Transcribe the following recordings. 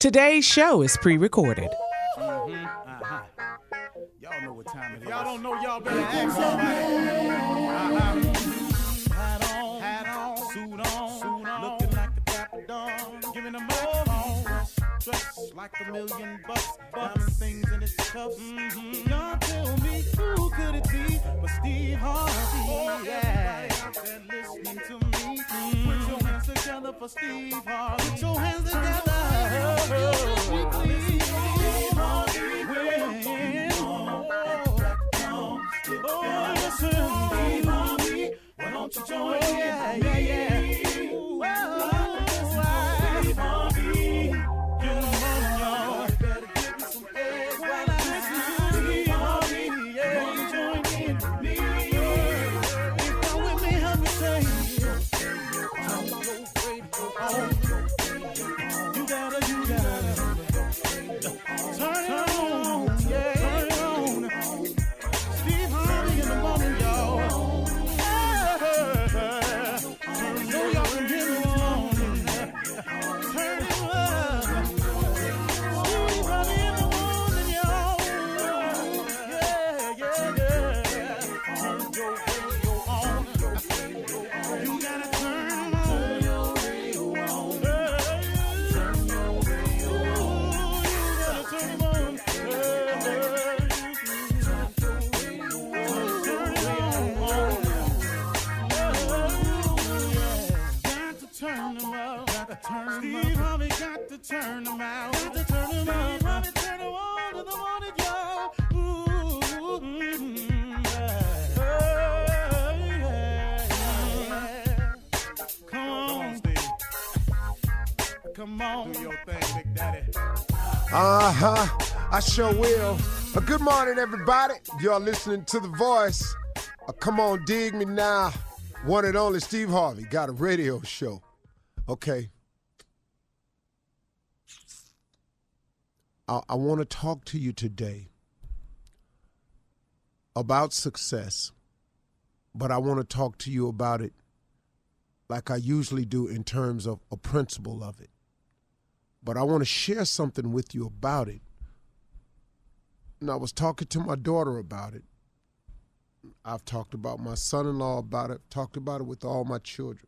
Today's show is pre-recorded. Y'all know what time it is. Y'all don't know, y'all better ask somebody. Hat on, suit on, looking like a dapper dog, giving them all dressed like $1 million, diamond things in its cuffs. Y'all tell me who could it be but Steve Harvey? Everybody out there listening to me, put your hands together for Steve Harvey. Put your hands together. Why don't you join me? Yeah. Ooh, Steve Harvey. Get 'em on, y'all. Better give me some eggs while I listen to Steve Harvey. Yeah, you join in with me. If you're with me, help me say, turn your radio on. You gotta turn it on. Yeah, turn it on. Steve Harvey in the morning, y'all. Steve Harvey got to turn them out. Got to turn them out. Steve Harvey turn them on to the morning, y'all. Come on, Steve. Come on. Do your thing, Big Daddy. I sure will. Good morning, everybody. Y'all listening to The Voice. Come on, dig me now. One and only Steve Harvey got a radio show. Okay. I want to talk to you today about success, but I want to talk to you about it like I usually do in terms of a principle of it. But I want to share something with you about it. And I was talking to my daughter about it. I've talked about my son-in-law about it, talked about it with all my children.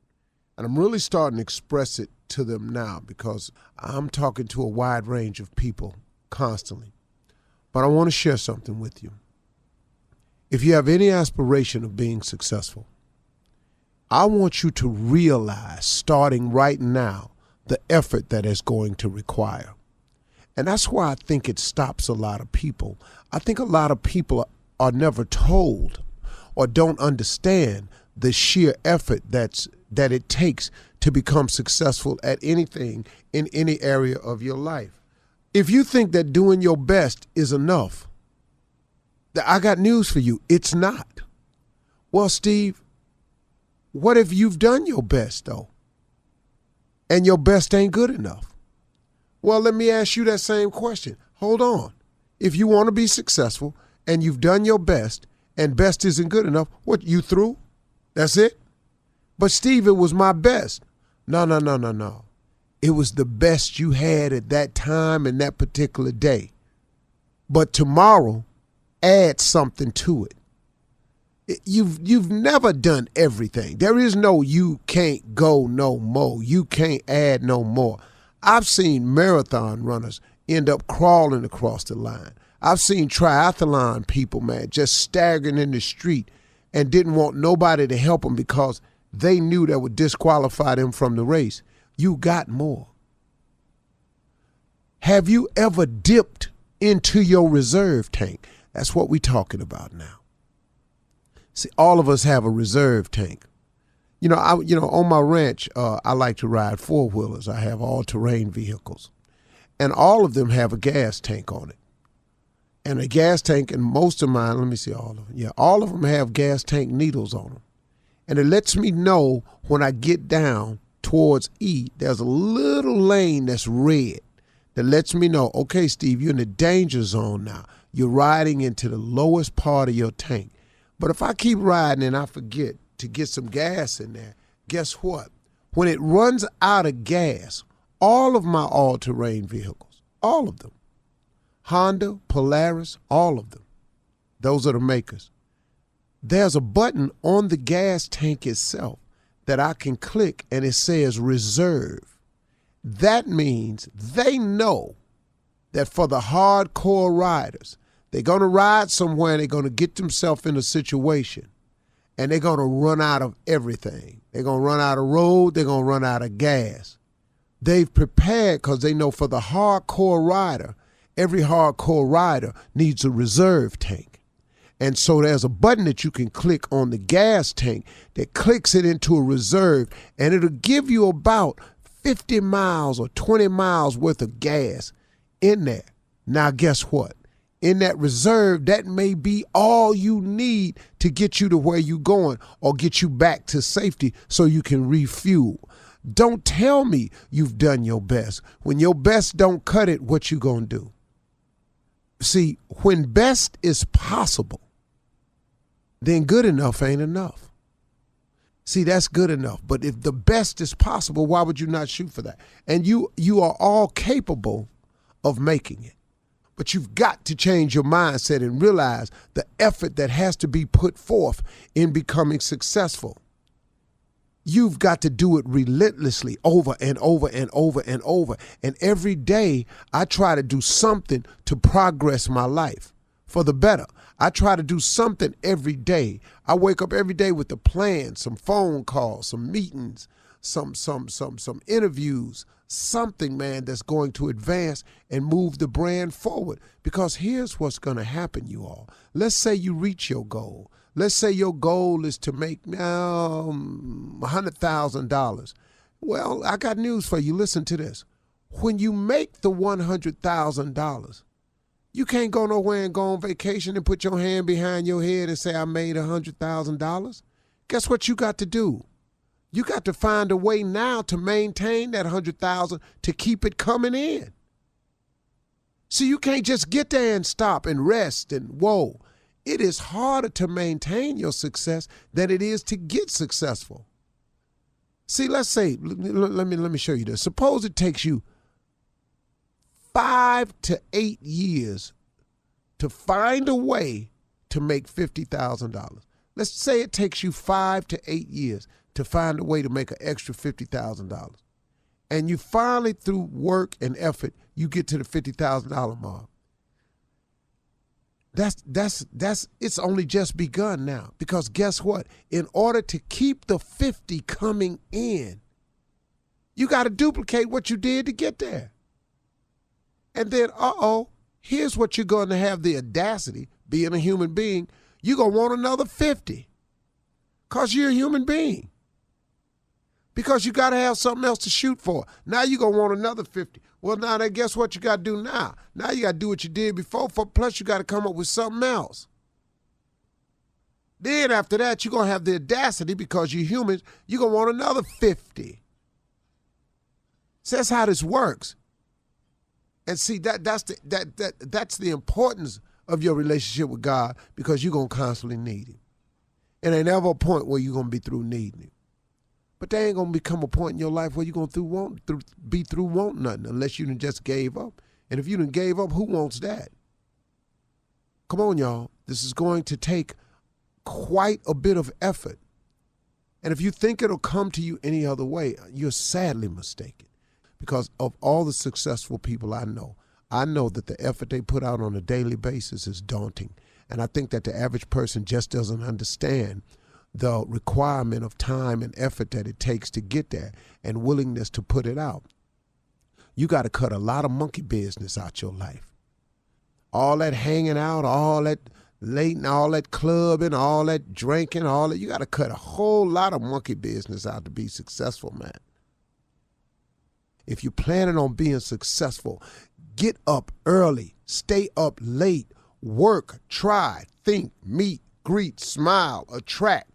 And I'm really starting to express it to them now because I'm talking to a wide range of people constantly. But I want to share something with you. If you have any aspiration of being successful, I want you to realize, starting right now, the effort that it's going to require. And that's why I think it stops a lot of people. I think a lot of people are never told or don't understand the sheer effort that it takes to become successful at anything in any area of your life. If you think that doing your best is enough, I got news for you. It's not. Well, Steve, what if you've done your best, though, and your best ain't good enough? Well, let me ask you that same question. Hold on. If you want to be successful and you've done your best and best isn't good enough, what, you through? That's it? But, Steve, it was my best. No. It was the best you had at that time and that particular day. But tomorrow, add something to it. You've never done everything. There is no you can't go no more. You can't add no more. I've seen marathon runners end up crawling across the line. I've seen triathlon people, man, just staggering in the street and didn't want nobody to help them because they knew that would disqualify them from the race. You got more. Have you ever dipped into your reserve tank? That's what we're talking about now. See, all of us have a reserve tank. On my ranch, I like to ride four-wheelers. I have all-terrain vehicles. And all of them have a gas tank on it. And a gas tank, and most of mine, let me see all of them. Yeah, all of them have gas tank needles on them. And it lets me know when I get down towards E, there's a little lane that's red that lets me know, okay, Steve, you're in the danger zone now. You're riding into the lowest part of your tank. But if I keep riding and I forget to get some gas in there, guess what? When it runs out of gas, all of my all-terrain vehicles, all of them, Honda, Polaris, all of them, those are the makers. There's a button on the gas tank itself that I can click and it says reserve. That means they know that for the hardcore riders, they're going to ride somewhere and they're going to get themselves in a situation and they're going to run out of everything. They're going to run out of road. They're going to run out of gas. They've prepared because they know for the hardcore rider, every hardcore rider needs a reserve tank. And so there's a button that you can click on the gas tank that clicks it into a reserve, and it'll give you about 50 miles or 20 miles worth of gas in there. Now, guess what? In that reserve, that may be all you need to get you to where you're going or get you back to safety so you can refuel. Don't tell me you've done your best. When your best don't cut it, what you gonna do? See, when best is possible, then good enough ain't enough. See, that's good enough. But if the best is possible, why would you not shoot for that? And you are all capable of making it. But you've got to change your mindset and realize the effort that has to be put forth in becoming successful. You've got to do it relentlessly over and over and over and over. And every day I try to do something to progress my life for the better. I try to do something every day. I wake up every day with a plan, some phone calls, some meetings, some interviews, something, man, that's going to advance and move the brand forward. Because here's what's going to happen, you all. Let's say you reach your goal. Let's say your goal is to make $100,000. Well, I got news for you. Listen to this. When you make the $100,000, you can't go nowhere and go on vacation and put your hand behind your head and say, I made $100,000. Guess what you got to do? You got to find a way now to maintain that $100,000 to keep it coming in. See, you can't just get there and stop and rest and whoa. It is harder to maintain your success than it is to get successful. See, let's say, let me show you this. Suppose it takes you 5 to 8 years to find a way to make $50,000. Let's say it takes you 5 to 8 years to find a way to make an extra $50,000. And you finally, through work and effort, you get to the $50,000 mark. It's only just begun now. Because guess what? In order to keep the 50 coming in, you got to duplicate what you did to get there. And then, here's what you're going to have the audacity, being a human being, you're going to want another 50 because you're a human being. Because you got to have something else to shoot for. Now you're going to want another 50. Well, now then guess what you got to do now? Now you got to do what you did before, plus you got to come up with something else. Then after that, you're going to have the audacity because you're humans, you're going to want another 50. So that's how this works. And see, that's the importance of your relationship with God because you're going to constantly need him. And ain't ever a point where you're going to be through needing him. But there ain't going to become a point in your life where you're going to be through wanting nothing unless you done just gave up. And if you done gave up, who wants that? Come on, y'all. This is going to take quite a bit of effort. And if you think it'll come to you any other way, you're sadly mistaken. Because of all the successful people I know that the effort they put out on a daily basis is daunting. And I think that the average person just doesn't understand the requirement of time and effort that it takes to get there and willingness to put it out. You got to cut a lot of monkey business out your life. All that hanging out, all that late and all that clubbing, all that drinking, all that, you got to cut a whole lot of monkey business out to be successful, man. If you're planning on being successful, get up early, stay up late, work, try, think, meet, greet, smile, attract.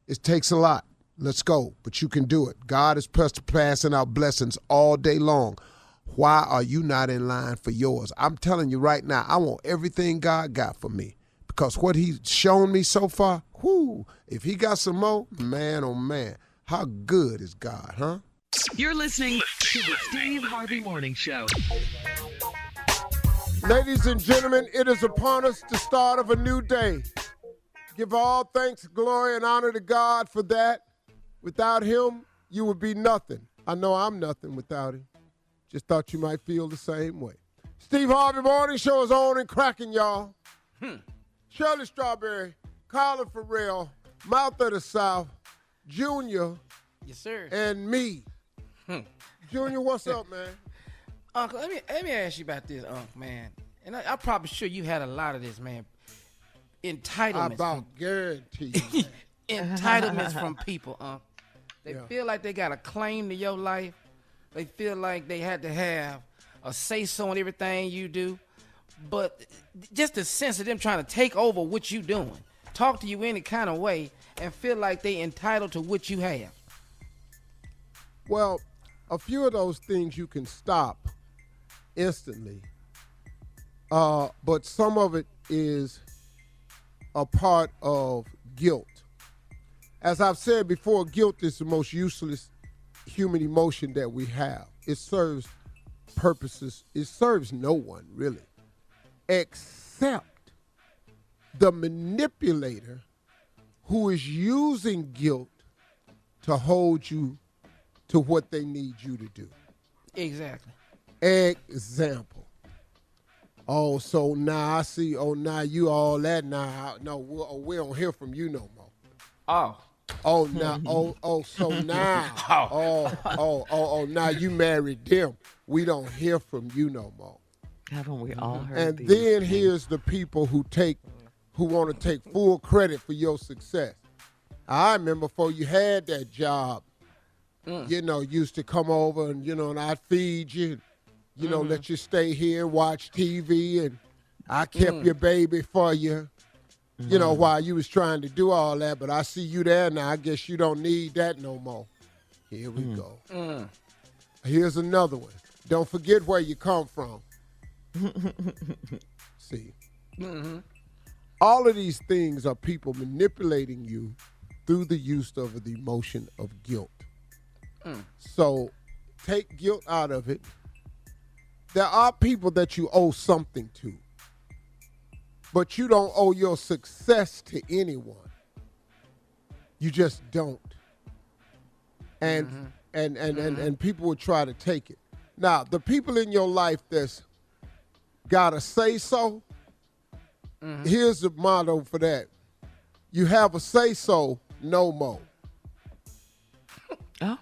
It takes a lot. Let's go, but you can do it. God is passing out blessings all day long. Why are you not in line for yours? I'm telling you right now, I want everything God got for me because what he's shown me so far, if he got some more, man, oh man, how good is God, huh? You're listening to the Steve Harvey Morning Show. Ladies and gentlemen, it is upon us the start of a new day. Give all thanks, glory, and honor to God for that. Without him, you would be nothing. I know I'm nothing without him. Just thought you might feel the same way. Steve Harvey Morning Show is on and cracking, y'all. Shirley Strawberry, Colin Farrell, Mouth of the South, Junior, yes, sir, and me. Junior, what's up, man? Uncle, let me ask you about this, man. And I'm probably sure you had a lot of this, man. Entitlements. I about guarantee you. Entitlements from people, They feel like they got a claim to your life. They feel like they had to have a say-so on everything you do. But just the sense of them trying to take over what you doing, talk to you any kind of way, and feel like they entitled to what you have. Well, a few of those things you can stop instantly. But some of it is a part of guilt. As I've said before, guilt is the most useless human emotion that we have. It serves purposes. It serves no one, really, except the manipulator who is using guilt to hold you to what they need you to do. Exactly. Example. Oh, so now I see, now you all that now. No, we don't hear from you no more. Oh. Oh, now, so now. Now you married them. We don't hear from you no more. Haven't we all heard And these then things? here's the people who want to take full credit for your success. I remember before you had that job, used to come over and, and I'd feed you, let you stay here and watch TV, and I kept your baby for you, while you was trying to do all that. But I see you there now. I guess you don't need that no more. Here we go. Here's another one. Don't forget where you come from. See. All of these things are people manipulating you through the use of the emotion of guilt. So take guilt out of it. There are people that you owe something to, but you don't owe your success to anyone. You just don't. And people will try to take it. Now, the people in your life that's gotta say so, here's the motto for that. You have a say so, no more. Oh,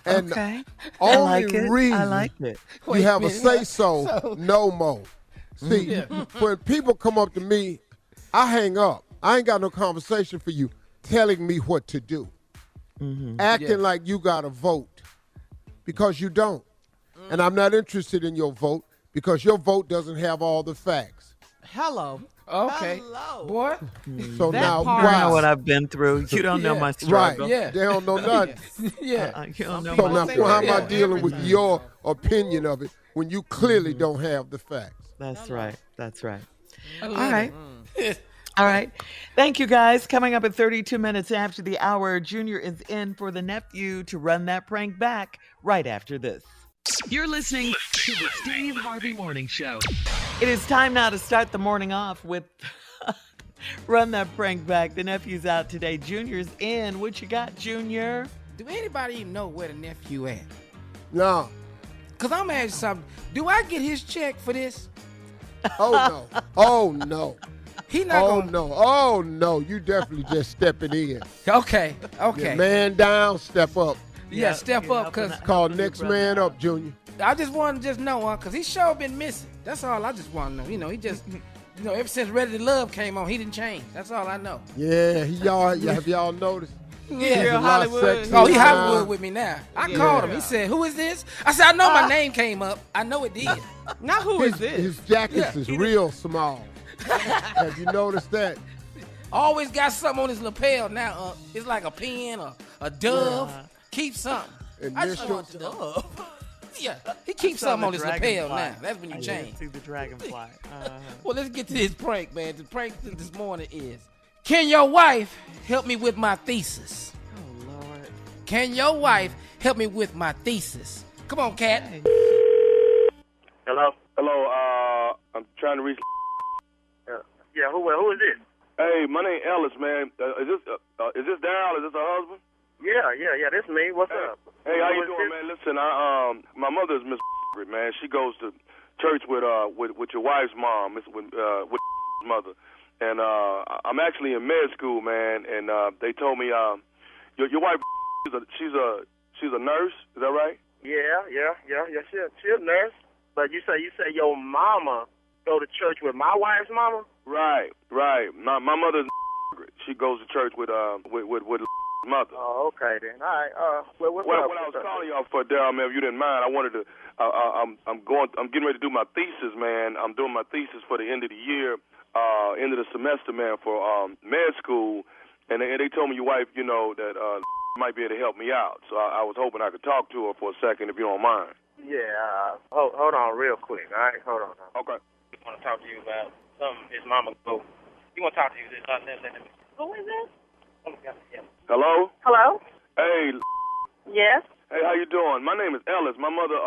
And okay. Only reason I like it. you have a say so, no more. See, when people come up to me, I hang up. I ain't got no conversation for you telling me what to do. Acting like you got to vote because you don't. And I'm not interested in your vote because your vote doesn't have all the facts. Hello. Okay. Hello. Boy. So That now, part- You don't know why? what I've been through. You don't know my Right. struggle. Yeah. They don't know nothing. Yeah. You don't know So my now, say struggle. how am I Yeah. dealing with your opinion of it when you clearly don't have the facts? That's right. That's right. I All love right. it. All right. Thank you, guys. Coming up at 32 minutes after the hour, Junior is in for the nephew to run that prank back right after this. You're listening to the Steve Harvey Morning Show. It is time now to start the morning off with Run That Prank Back. The nephew's out today. Junior's in. What you got, Junior? Do anybody even know where the nephew at? No. Because I'm asking something. Do I get his check for this? Oh, no. Oh, no. He not Oh, gonna... no. Oh, no. You definitely just stepping in. Okay. Yeah, man down, step up. Yeah, step up, because Call next man up, Junior. I just want to just know, because he sure been missing. That's all I just want to know. He just, ever since Ready to Love came on, he didn't change. That's all I know. Yeah, have y'all noticed? Yeah. He's a lot Hollywood. sexier Oh, he now. Hollywood with me now. I called him. He said, "Who is this?" I said, "I know my name came up. I know it did." Now who is this? His jackets is real small. Have you noticed that? Always got something on his lapel now. It's like a pen or a dove. Keep something. I just Initials. want to know. Yeah, he keeps something on his lapel now. That's when you change. See the dragonfly. Well, let's get to this prank, man. The prank this morning is, can your wife help me with my thesis? Oh, Lord. Can your wife help me with my thesis? Come on, Cat. Hello? Hello, I'm trying to reach. Yeah, who is this? Hey, my name Ellis, man. Is this Daryl? Is this her husband? Yeah, this me. What's up? Hey, how you doing, man? Listen, my mother's Miss man. She goes to church with your wife's mom, with mother, and I'm actually in med school, man. And they told me your wife she's a nurse. Is that right? Yeah. She's a nurse. But you say your mama go to church with my wife's mama? Right. My mother's she goes to church with mother. Oh, okay then. All right. What's what up? I was calling y'all for, Daryl, man, if you didn't mind, I wanted to. I'm getting ready to do my thesis, man. I'm doing my thesis for the end of the year, end of the semester, man, for med school, and they told me your wife, that might be able to help me out. So I was hoping I could talk to her for a second, if you don't mind. Yeah. Hold on, real quick. All right. Hold on. Okay. I want to talk to you about something his mama go. He want to talk to you. Who is this? Hello. Hello? Hey. Yes? Hey, how you doing? My name is Ellis. My mother,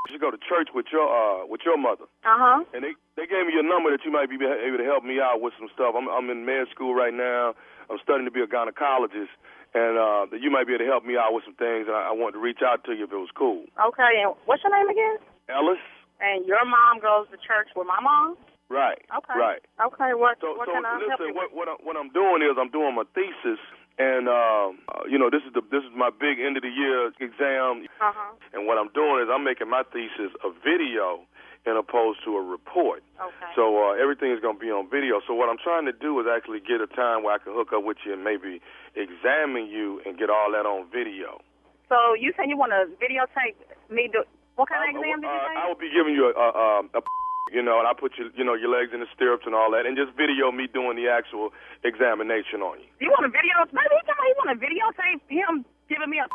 she go to church with your mother. Uh-huh. And they gave me your number that you might be able to help me out with some stuff. I'm in med school right now. I'm studying to be a gynecologist, and that you might be able to help me out with some things. And I wanted to reach out to you if it was cool. Okay, and what's your name again? Ellis. And your mom goes to church with my mom? Right. Okay. Right. Okay. What So can I help listen, you with? what I'm doing is I'm doing my thesis, and this is my big end of the year exam. Uh-huh. And what I'm doing is I'm making my thesis a video, as opposed to a report. Okay. So everything is going to be on video. So what I'm trying to do is actually get a time where I can hook up with you and maybe examine you and get all that on video. So you say you want to videotape me do what kind of exam did you say? I will be giving you and I put your legs in the stirrups and all that, and just video me doing the actual examination on you. You want to videotape? Maybe you want to videotape him giving me a.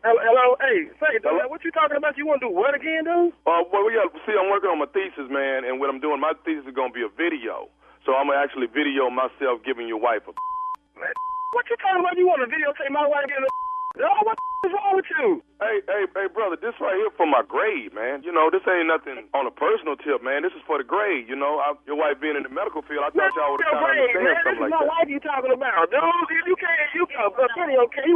Hello, hey, say, dude, what you talking about? You want to do what again, dude? See, I'm working on my thesis, man, and what I'm doing, my thesis is going to be a video. So I'm going to actually video myself giving your wife a. Man, what you talking about? You want to videotape my wife giving a. Oh, what is wrong with you? Hey, brother, this right here for my grade, man. This ain't nothing on a personal tip, man. This is for the grade. Your wife being in the medical field, I thought y'all would have kind of understand something like that. This is my wife you talking about, dude. You can't, you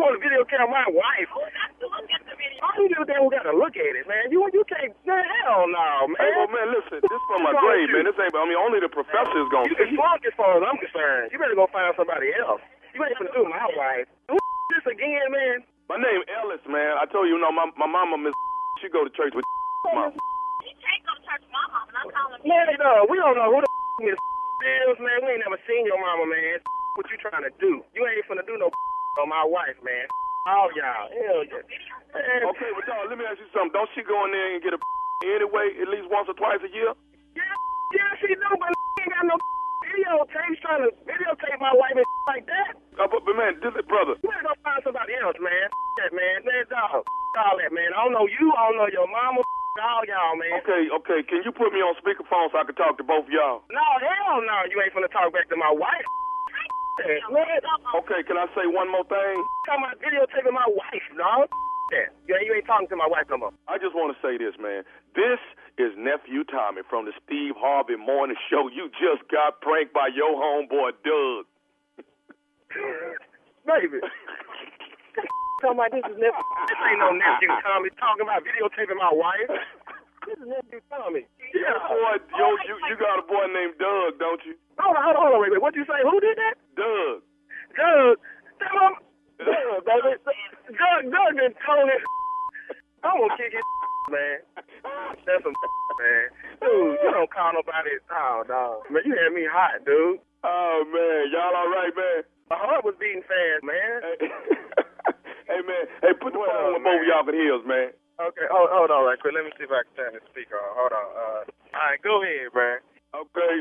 want to video camera my wife. All you do then we got to look at it, man. You can't, man, hell no, man. Hey, well, man, listen, this for my grade, man. This ain't, only the professor is going to see. You can flunk as far as I'm concerned. You better go find somebody else. You ain't gonna do my wife. Who this again, man? My name Ellis, man. I told you, my mama, Miss, she go to church with mom. She can't go to church with my mom, and I'm calling you. Man, no, we don't know who the Miss is, man. We ain't never seen your mama, man. What you trying to do? You ain't finna do no on my wife, man. All y'all. Hell yeah. Man. Okay, but dog, let me ask you something. Don't she go in there and get a anyway, at least once or twice a year? Yeah, she do, but ain't got no videotape. She's trying to videotape my wife and like that. But man, brother. You better go find somebody else, man. That, man. Dog. All that, man. I don't know you. I don't know your mama. All y'all, man. Okay. Can you put me on speakerphone so I can talk to both of y'all? No, hell no. You ain't finna talk back to my wife. Man. Okay, can I say one more thing? Talking about videotaping my wife, dog. Yeah, you ain't talking to my wife no more. I just want to say this, man. This is Nephew Tommy from the Steve Harvey Morning Show. You just got pranked by your homeboy, Doug. Baby. Talking about this is nephew. This ain't no nephew Tommy talking about videotaping my wife. This is nephew Tommy. Yeah, boy, you got a boy named Doug, don't you? Hold on, wait. What you say? Who did that? Doug. Doug, baby. Doug done told it. I'm gonna kick his man. That's some man. Dude, you don't call nobody. Oh, no. Man, you had me hot, dude. Oh, man. Y'all all right, man? My heart was beating fast, man. Hey, man. Hey, put the phone on both of y'all for the heels, man. Okay. Hold on right quick. Let me see if I can turn the speaker on. Hold on. All right, go ahead, man. Okay.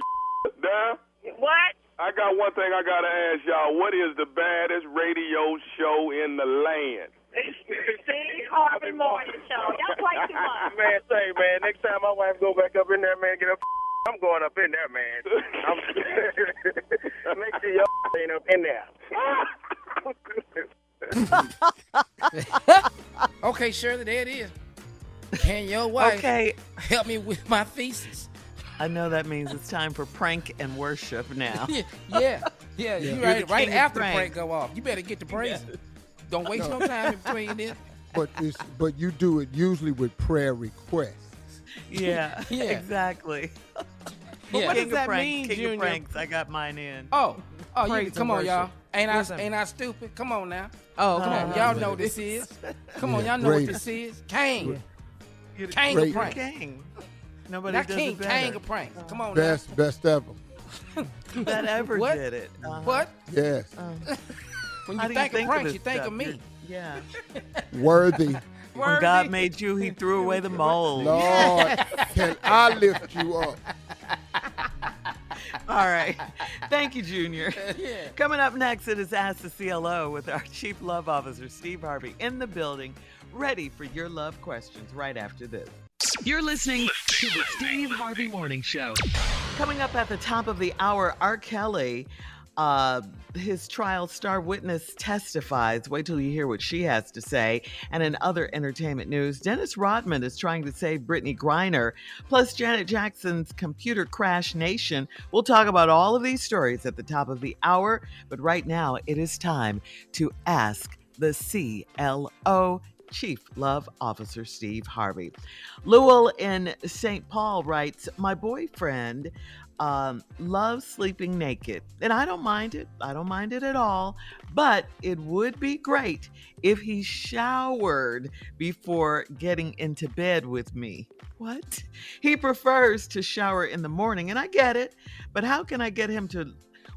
Down. What? I got one thing I got to ask y'all. What is the baddest radio show in the land? Steve Harvey Morning Show. Y'all play too much. Man, say, man, next time my wife go back up in there, man, get up, I'm going up in there, man. Make sure y'all ain't up in there. Okay, Shirley, there it is. Can your wife Okay. help me with my thesis? I know that means it's time for prank and worship now. Yeah. You You're right, the right king of after the prank. prank go off. You better get to praising. Don't waste no time in between this. But you do it usually with prayer requests. Yeah, Yeah. exactly. But what King does of that pranks, mean, King Junior? of pranks, I got mine in. Oh, Praise come and on, y'all. worship. Ain't I stupid? Come on now. Oh, Come on, y'all know what this is. Come on, y'all know what this is. King. You're the King Great. of pranks. king. Nobody Not does king, it better. king of pranks. Come on Best ever. That ever What? did it. now. What? Yes. When How you do think of pranks, this you think stuff? of me. Yeah. Worthy. When God made you, he threw away the mold. Lord, can I lift you up? All right. Thank you, Junior. Coming up next, it is Ask the CLO with our Chief Love Officer, Steve Harvey, in the building, ready for your love questions right after this. You're listening to the Steve Harvey Morning Show. Coming up at the top of the hour, R. Kelly, his trial star witness testifies. Wait till you hear what she has to say. And in other entertainment news, Dennis Rodman is trying to save Brittany Griner, plus Janet Jackson's computer crash nation. We'll talk about all of these stories at the top of the hour. But right now, it is time to ask the CLO. Chief Love Officer Steve Harvey. Lowell in St. Paul writes, my boyfriend loves sleeping naked, and I don't mind it. I don't mind it at all, but it would be great if he showered before getting into bed with me. What? He prefers to shower in the morning, and I get it, but how can I get him to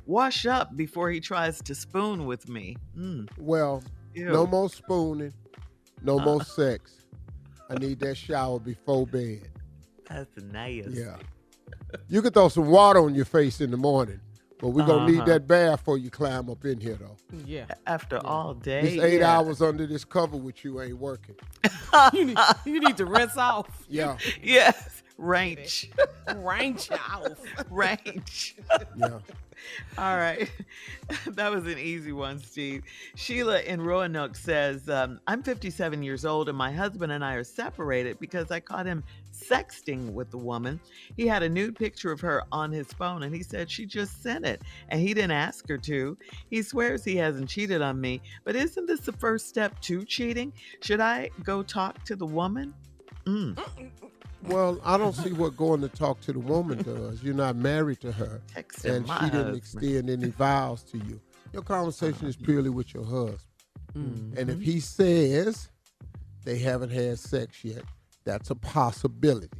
wash up before he tries to spoon with me? Well, Ew. no more spooning. No more sex. I need that shower before bed. That's nice. Yeah. You can throw some water on your face in the morning, but we're going to need that bath before you climb up in here, though. Yeah. After all day. This 8 hours under this cover with you ain't working. You need to rinse off. Yeah. Yes. Range. Range off. Range. Yeah. All right. That was an easy one, Steve. Sheila in Roanoke says, I'm 57 years old and my husband and I are separated because I caught him sexting with the woman. He had a nude picture of her on his phone and he said she just sent it and he didn't ask her to. He swears he hasn't cheated on me, but isn't this the first step to cheating? Should I go talk to the woman? Well, I don't see what going to talk to the woman does. You're not married to her, Text and my she didn't husband. extend any vows to you. Your conversation is purely with your husband. And if he says they haven't had sex yet, that's a possibility.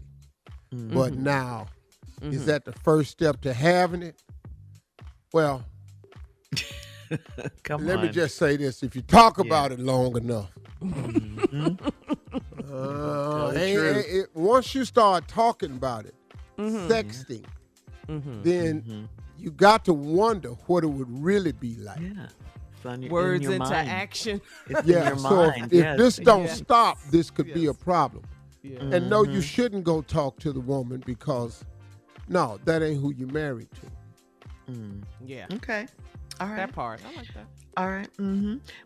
But now, is that the first step to having it? Well, let me just say this. If you talk about it long enough, once you start talking about it, sexting, then you got to wonder what it would really be like. Yeah. It's on your, Words in your into mind. action. It's in Yeah, your so mind. if yes. this don't Yes. stop, this could be a problem. Yeah. And no, you shouldn't go talk to the woman because, no, that ain't who you're married to. Yeah. Okay. All right. That part. I like that. All right.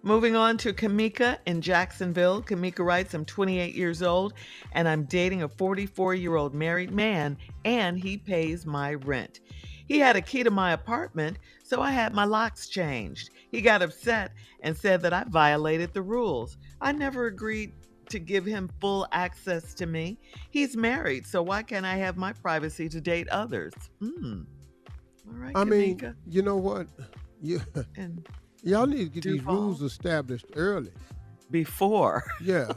Moving on to Kamika in Jacksonville. Kamika writes, I'm 28 years old and I'm dating a 44-year-old married man and he pays my rent. He had a key to my apartment, so I had my locks changed. He got upset and said that I violated the rules. I never agreed to give him full access to me. He's married, so why can't I have my privacy to date others? All right, I mean, Kamika. you know what? And Y'all need to get these Duval? rules established early. before. Yeah.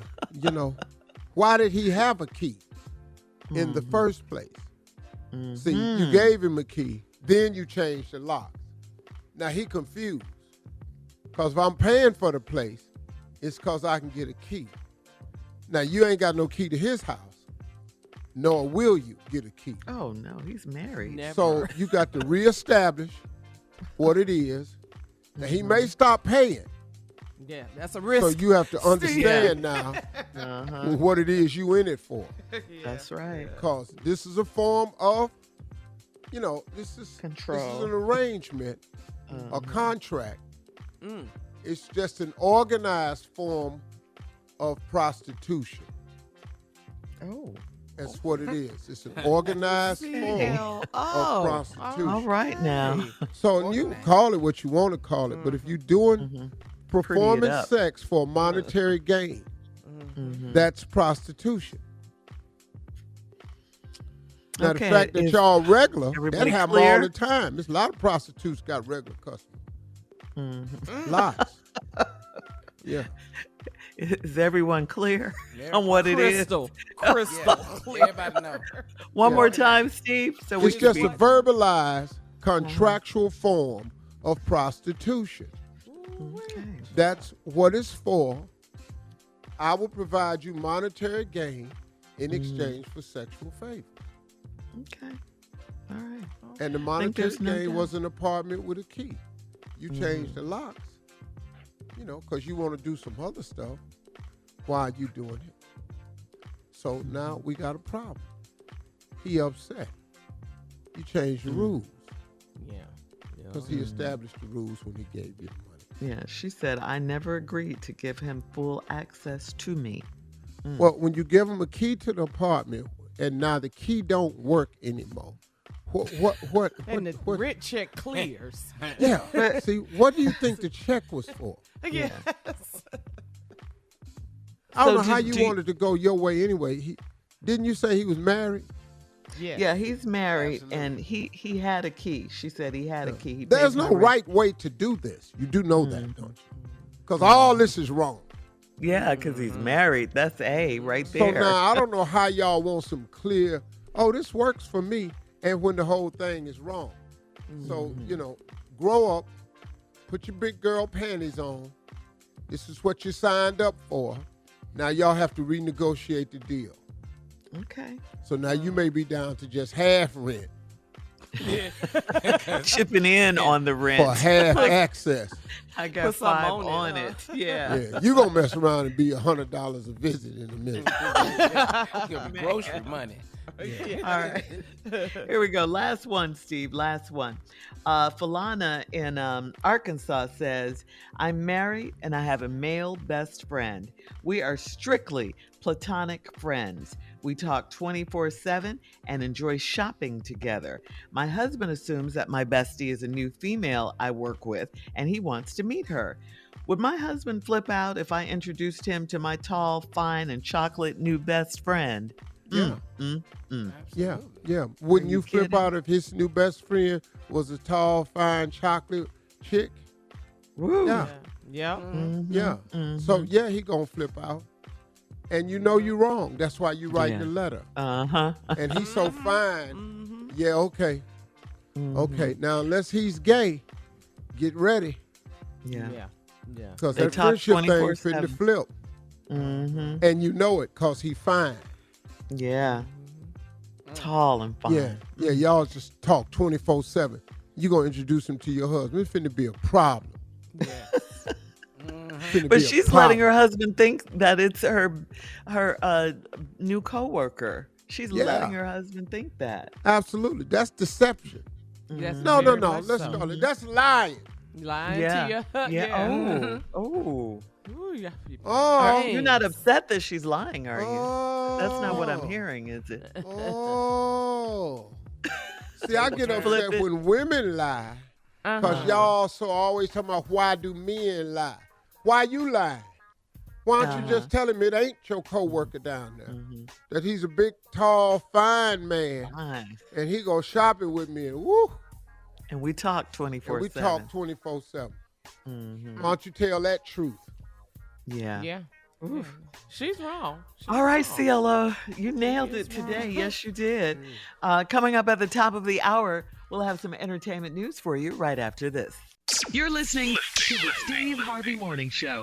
Why did he have a key in the first place? See, you gave him a key, then you changed the locks. Now he confused. Because if I'm paying for the place, it's because I can get a key. Now you ain't got no key to his house, nor will you get a key. Oh, no, he's married. Never. So you got to reestablish what it is. Now he may stop paying. Yeah, that's a risk. So you have to understand now what it is you in it for. That's right. Because this is a form of, this is Control. This is an arrangement, a contract. It's just an organized form of prostitution. Oh. That's what it is. It's an organized form of prostitution. All right now. So you can call it what you want to call it, but if you're doing performance sex for monetary gain, that's prostitution. Now, the fact that y'all regular, that happens all the time. There's a lot of prostitutes got regular customers. Lots. Yeah. Is everyone clear on what it is? Crystal clear. Everybody know. One more time, Steve. So it's just a verbalized contractual form of prostitution. Okay. That's what it's for. I will provide you monetary gain in exchange for sexual favor. Okay. All right. And the monetary gain was an apartment with a key. You change the locks, because you want to do some other stuff while you doing it. So now we got a problem. He upset. You changed the rules. Yeah. Because he established the rules when he gave you the money. Yeah, she said, I never agreed to give him full access to me. Well, when you give him a key to the apartment and now the key don't work anymore, what and the rent check clears. Yeah. See, what do you think the check was for? Yes. I don't know how you wanted to go your way anyway. Didn't you say he was married? Yes. Yeah, he's married, and he had a key. She said he had a key. He There's paid no my rent. right way to do this. You do know that, don't you? Because all this is wrong. Yeah, because he's married. That's A right there. So now I don't know how y'all want some clear, this works for me, and when the whole thing is wrong. So, grow up, put your big girl panties on. This is what you signed up for. Now y'all have to renegotiate the deal. Okay. So now you may be down to just half rent. Chipping in on the rent. For half access. I got $5 on it. Yeah. You're going to mess around and be $100 a visit in a minute. Your grocery money. Yeah. All right. Here we go. Last one, Steve. Last one. Falana in Arkansas says, I'm married and I have a male best friend. We are strictly platonic friends. We talk 24/7 and enjoy shopping together. My husband assumes that my bestie is a new female I work with and he wants to meet her. Would my husband flip out if I introduced him to my tall, fine, and chocolate new best friend? Yeah. Yeah. Wouldn't you flip out if his new best friend was a tall, fine, chocolate chick? Woo. Yeah. Yeah. Yeah. So, he going to flip out. And you know you're wrong. That's why you write the letter. Uh-huh. And he's so fine. Yeah, okay. Okay. Now, unless he's gay, get ready. Yeah. Because that friendship thing finna flip. And you know it because he fine. Yeah. Tall and fine. Yeah, y'all just talk 24/7. You're going to introduce him to your husband. It's finna be a problem. But she's letting her husband think that it's her new coworker. She's letting her husband think that. Absolutely. That's deception. No. Let's call it. That's lying. Lying to you. Yeah. Oh. Oh. You're not upset that she's lying, are you? That's not what I'm hearing, is it? Oh. See, I get upset when women lie. Because y'all so always talking about why do men lie? Why you lying? Why don't you just tell him it ain't your coworker down there? That he's a big, tall, fine man. And he go shopping with me and woo. And we talk 24/7. And we talk 24/7. Why don't you tell that truth? Yeah. Yeah. She's wrong. All right, CLO, you nailed it today. Yes, you did. Coming up at the top of the hour, we'll have some entertainment news for you right after this. You're listening to the Steve Harvey Morning Show.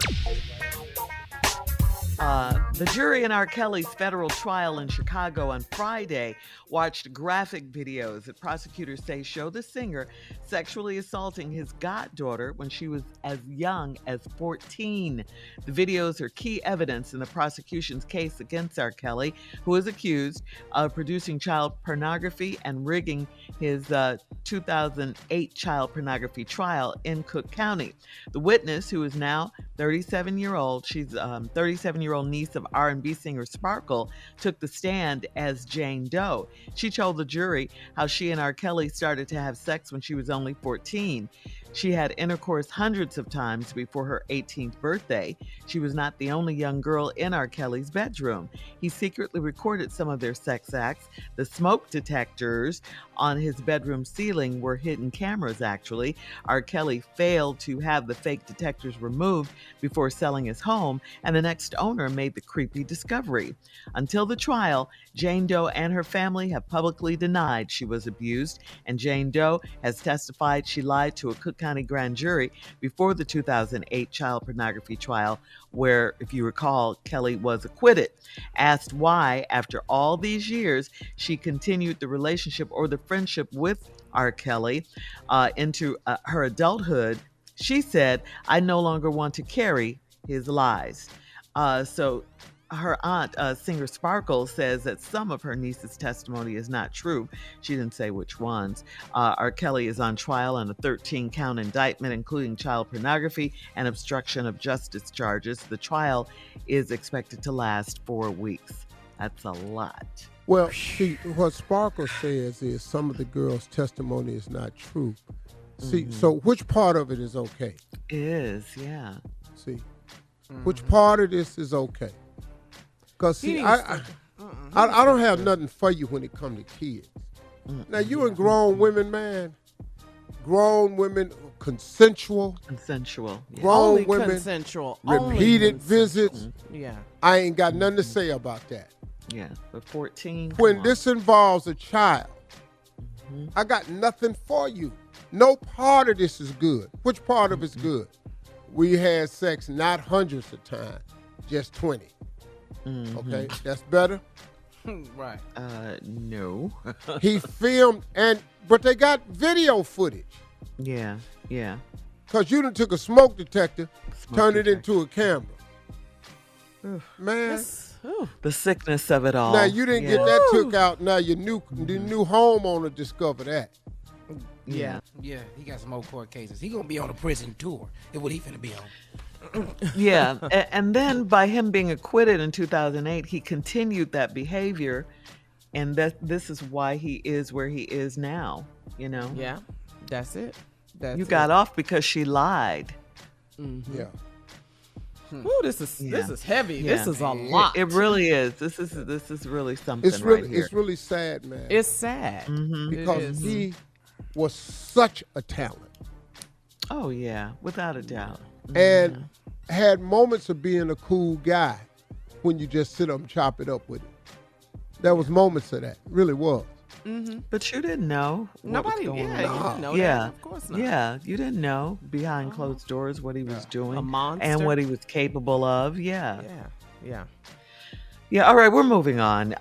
The jury in R. Kelly's federal trial in Chicago on Friday watched graphic videos that prosecutors say show the singer sexually assaulting his goddaughter when she was as young as 14. The videos are key evidence in the prosecution's case against R. Kelly, who is accused of producing child pornography and rigging his 2008 child pornography trial in Cook County. The witness, who is now 37-year-old, she's 37-year-old niece of R&B singer Sparkle, took the stand as Jane Doe. She told the jury how she and R. Kelly started to have sex when she was only 14. She had intercourse hundreds of times before her 18th birthday. She was not the only young girl in R. Kelly's bedroom. He secretly recorded some of their sex acts. The smoke detectors on his bedroom ceiling were hidden cameras, actually. R. Kelly failed to have the fake detectors removed before selling his home, and the next owner made the creepy discovery. Until the trial, Jane Doe and her family have publicly denied she was abused, and Jane Doe has testified she lied to a Cook County grand jury before the 2008 child pornography trial, where, if you recall, Kelly was acquitted. Asked why, after all these years, she continued the relationship or the friendship with R. Kelly into her adulthood, she said, "I no longer want to carry his lies." So her aunt, singer Sparkle, says that some of her niece's testimony is not true. She didn't say which ones. R. Kelly is on trial on a 13-count indictment, including child pornography and obstruction of justice charges. The trial is expected to last 4 weeks. That's a lot. Well, see, what Sparkle says is some of the girls' testimony is not true. See, so which part of it is okay? Is, yeah. See, which part of this is okay? Because, see, I don't have nothing for you when it comes to kids. Now, you and grown women, man. Grown women, consensual. Consensual. Yeah. Grown Only women, consensual. repeated visits. Yeah. I ain't got nothing to say about that. Yeah, but 14. When this involves a child, I got nothing for you. No part of this is good. Which part of it's good? We had sex not hundreds of times, just 20. Okay, that's better? Right. No. He filmed, but they got video footage. Yeah, yeah. Because you done took a smoke detector, turned it into a camera. Man. The sickness of it all. Now, you didn't get that took out. Now, the new homeowner discovered that. Yeah. Yeah, he got some more court cases. He gonna be on a prison tour. Is what he finna be on. Yeah, and then by him being acquitted in 2008, he continued that behavior, and this is why he is where he is now, you know? Yeah, that's it. You got off because she lied. Yeah. Ooh, this is heavy. Yeah. This is a lot. It really is. This is really something. It's really right here. it's really sad, man. It's sad Because he was such a talent. Oh yeah, without a doubt. And had moments of being a cool guy when you just sit up and chop it up with him. There was moments of that. Really was. But you didn't know. Nobody, what was going you on. didn't know Yeah, that. Of course not. yeah, you didn't know behind closed doors what he was doing A monster. and what he was capable of. Yeah. Yeah. Yeah, all right, we're moving on.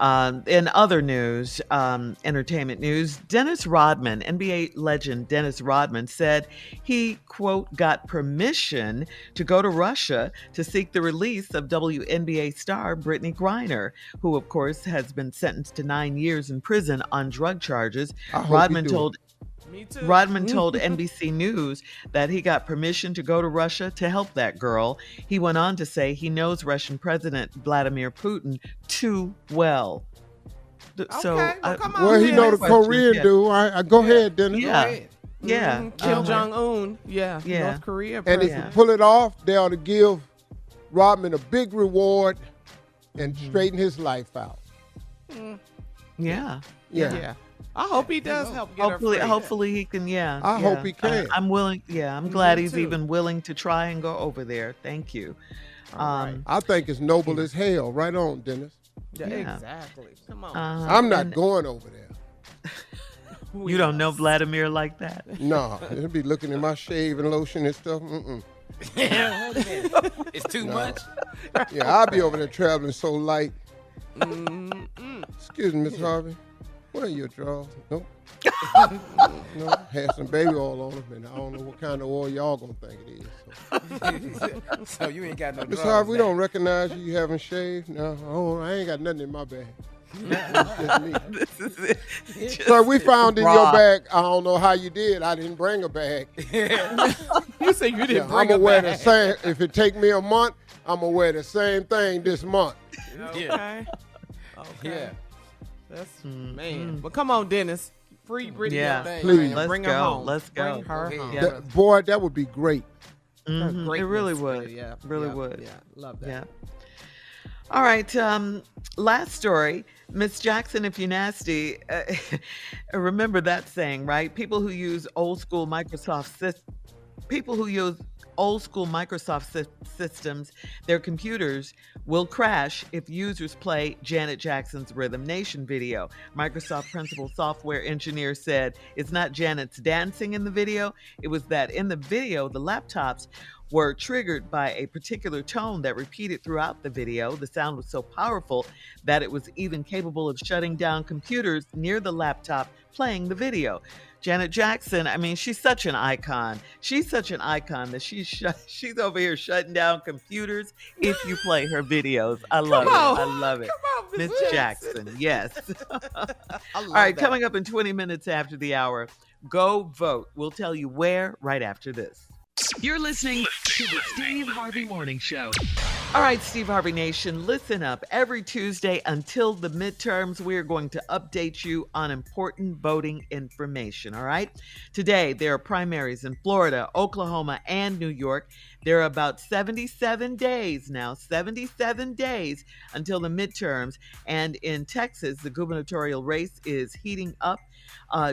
In other news, entertainment news, Dennis Rodman, NBA legend Dennis Rodman, said he, quote, got permission to go to Russia to seek the release of WNBA star Brittany Griner, who, of course, has been sentenced to 9 years in prison on drug charges. Rodman told NBC News that he got permission to go to Russia to help that girl. He went on to say he knows Russian President Vladimir Putin too well. Well, he know the Korean dude. I go ahead, Dennis. Yeah. Kim Jong-un. Yeah. North Korea. And if you pull it off, they ought to give Rodman a big reward and straighten his life out. Yeah. I hope he does help get her free. Hopefully he can, I hope he can. I'm willing, I'm glad he's even willing to try and go over there. Thank you. I think it's noble as hell. Right on, Dennis. Yeah, exactly. Come on. I'm not going over there. You don't know Vladimir like that? No, he'll be looking at my shaving lotion and stuff. It's too much. Yeah, I'll be over there traveling so light. Excuse me, Miss Harvey. What are your drawers? Nope. No, had some baby oil on them, and I don't know what kind of oil y'all gonna think it is. So you ain't got no Miss Harvey, we don't recognize you. You haven't shaved? No, I ain't got nothing in my bag. This is it. Sir, we found in your bag. I don't know how you did. I didn't bring a bag. You say you didn't bring a bag. I'm gonna wear the same. If it take me a month, I'm gonna wear the same thing this month. Okay. Yeah. That's man. But come on, Dennis. Free Brittany. Yeah, please bring her home. Let's go. Bring her home. Boy, that would be great. Mm-hmm. It really would. Yeah, really would. Yeah, love that. Yeah. All right. Last story, Miss Jackson. If you're nasty, remember that saying, right? People who use old school Microsoft systems, their computers will crash if users play Janet Jackson's Rhythm Nation video. Microsoft principal software engineer said it's not Janet's dancing in the video. It was that in the video, the laptops were triggered by a particular tone that repeated throughout the video. The sound was so powerful that it was even capable of shutting down computers near the laptop playing the video. Janet Jackson, I mean, she's such an icon. She's such an icon that she's over here shutting down computers if you play her videos. I love it. I love it. Miss Jackson, yes. All right, coming up in 20 minutes after the hour, go vote. We'll tell you where right after this. You're listening to the Steve Harvey Morning Show. All right, Steve Harvey Nation, listen up. Every Tuesday until the midterms, we are going to update you on important voting information, all right? Today, there are primaries in Florida, Oklahoma, and New York. There are about 77 days now, 77 days until the midterms. And in Texas, the gubernatorial race is heating up.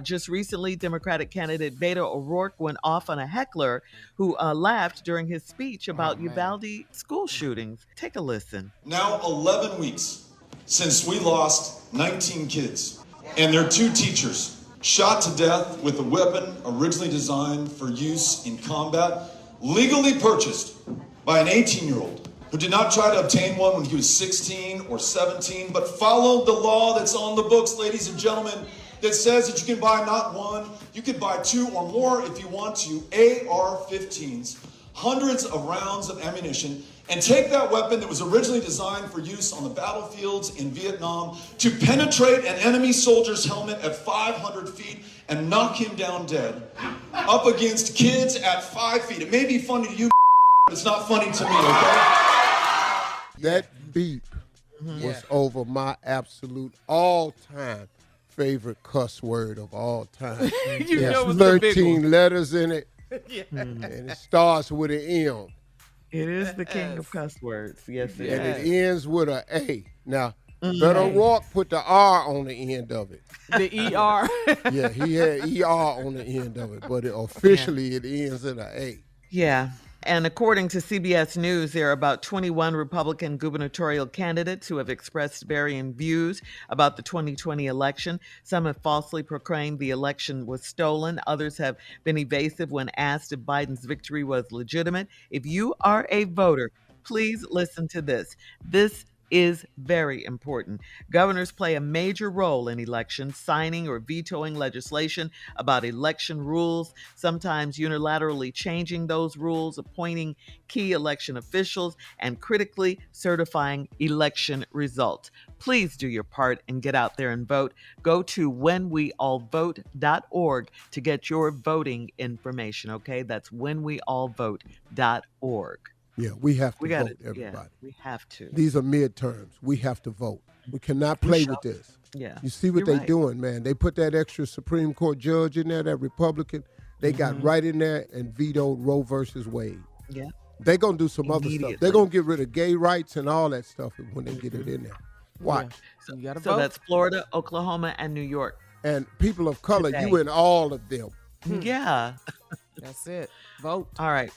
Just recently, Democratic candidate Beto O'Rourke went off on a heckler who laughed during his speech about Uvalde school shootings. Take a listen. Now 11 weeks since we lost 19 kids and their 2 teachers shot to death with a weapon originally designed for use in combat, legally purchased by an 18-year-old who did not try to obtain one when he was 16 or 17, but followed the law that's on the books, ladies and gentlemen, that says that you can buy not one, you can buy 2 or more if you want to, AR-15s, hundreds of rounds of ammunition, and take that weapon that was originally designed for use on the battlefields in Vietnam to penetrate an enemy soldier's helmet at 500 feet and knock him down dead, up against kids at 5 feet. It may be funny to you, but it's not funny to me, okay? That beep was over my absolute all-time favorite cuss word of all time. You know it's 13 letters in it, and it starts with an M. It is the king of cuss words. Yes, it is. And it ends with an A. Now, Beto O'Rourke put the R on the end of it. The ER? Yeah, he had ER on the end of it, but officially it ends in an A. Yeah. And according to CBS News, there are about 21 Republican gubernatorial candidates who have expressed varying views about the 2020 election. Some have falsely proclaimed the election was stolen. Others have been evasive when asked if Biden's victory was legitimate. If you are a voter, please listen to this. This is very important. Governors play a major role in elections, signing or vetoing legislation about election rules, sometimes unilaterally changing those rules, appointing key election officials, and critically certifying election results. Please do your part and get out there and vote. Go to whenweallvote.org to get your voting information, okay? That's whenweallvote.org. Yeah, we have to vote, everybody. Yeah, we have to. These are midterms. We have to vote. We cannot play with this. Yeah. You see what they're doing, man. They put that extra Supreme Court judge in there, that Republican. They got right in there and vetoed Roe versus Wade. Yeah. They're going to do some other stuff. They're going to get rid of gay rights and all that stuff when they get it in there. Watch. So, you gotta vote. That's Florida, Oklahoma, and New York. And people of color, you in all of them. Yeah. That's it. Vote. All right.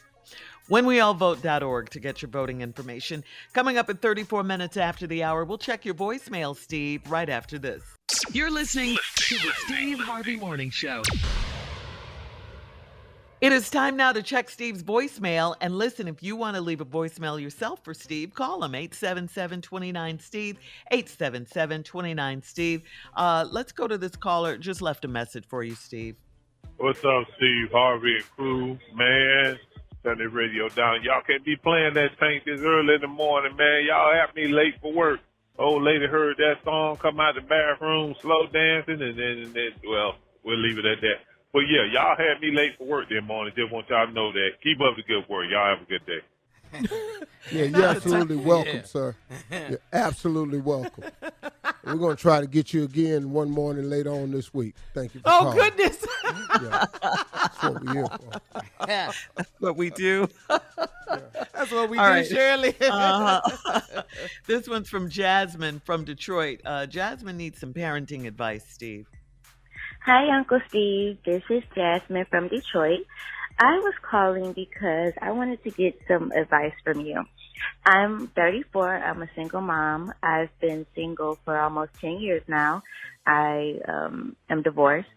Whenweallvote.org to get your voting information. Coming up in 34 minutes after the hour, we'll check your voicemail, Steve, right after this. You're listening to the Steve Harvey Morning Show. It is time now to check Steve's voicemail. And listen, if you want to leave a voicemail yourself for Steve, call him 877-29-STEVE, 877-29-STEVE. Let's go to this caller. Just left a message for you, Steve. What's up, Steve, Harvey, and crew? Man, turn the radio down. Y'all can't be playing that tank this early in the morning, man. Y'all have me late for work. Old lady heard that song, come out the bathroom, slow dancing, and then, well, we'll leave it at that. But yeah, y'all had me late for work this morning. Just want y'all to know that. Keep up the good work. Y'all have a good day. Yeah, you're absolutely welcome, sir. You're absolutely welcome. We're going to try to get you again one morning later on this week. Thank you for calling. Goodness. Yeah, that's what we're here for. That's what we do. That's what we All do, right. Shirley. This one's from Jasmine from Detroit. Jasmine needs some parenting advice, Steve. Hi, Uncle Steve. This is Jasmine from Detroit. I was calling because I wanted to get some advice from you. I'm 34. I'm a single mom. I've been single for almost 10 years now. I am divorced.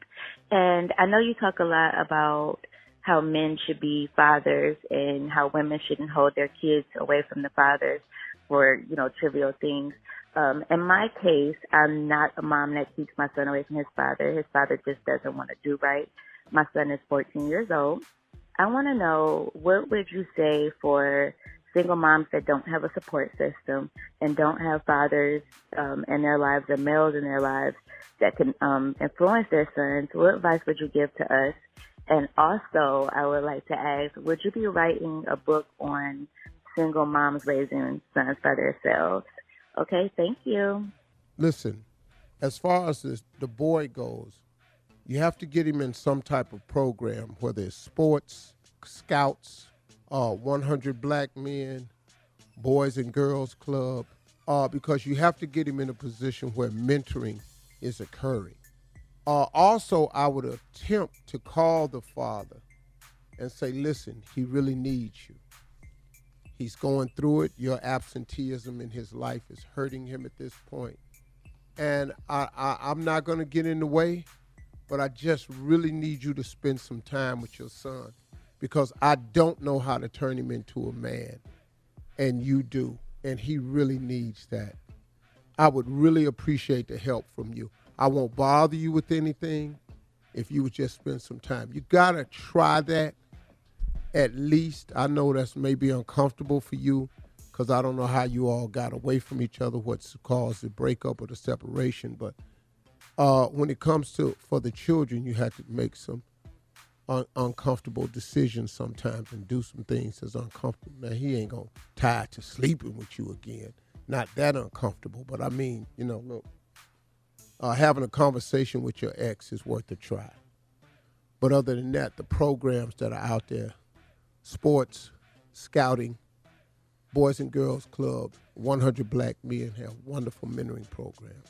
And I know you talk a lot about how men should be fathers and how women shouldn't hold their kids away from the fathers for, trivial things. In my case, I'm not a mom that keeps my son away from his father. His father just doesn't want to do right. My son is 14 years old. I want to know, what would you say for single moms that don't have a support system and don't have fathers in their lives or males in their lives that can influence their sons? What advice would you give to us? And also, I would like to ask, would you be writing a book on single moms raising sons by themselves? Okay, thank you. Listen, as far as the boy goes, you have to get him in some type of program, whether it's sports, scouts, 100 Black Men, Boys and Girls Club, because you have to get him in a position where mentoring is occurring. Also, I would attempt to call the father and say, listen, he really needs you. He's going through it. Your absenteeism in his life is hurting him at this point. And I'm not going to get in the way, but I just really need you to spend some time with your son, because I don't know how to turn him into a man, and you do, and he really needs that. I would really appreciate the help from you. I won't bother you with anything if you would just spend some time. You got to try that at least. I know that's maybe uncomfortable for you because I don't know how you all got away from each other, what's caused the breakup or the separation, but when it comes to for the children, you have to make some uncomfortable decisions sometimes and do some things that's uncomfortable. Now, he ain't going to tie to sleeping with you again. Not that uncomfortable, but I mean, look, having a conversation with your ex is worth a try. But other than that, the programs that are out there, sports, scouting, Boys and Girls Club, 100 Black Men have wonderful mentoring programs.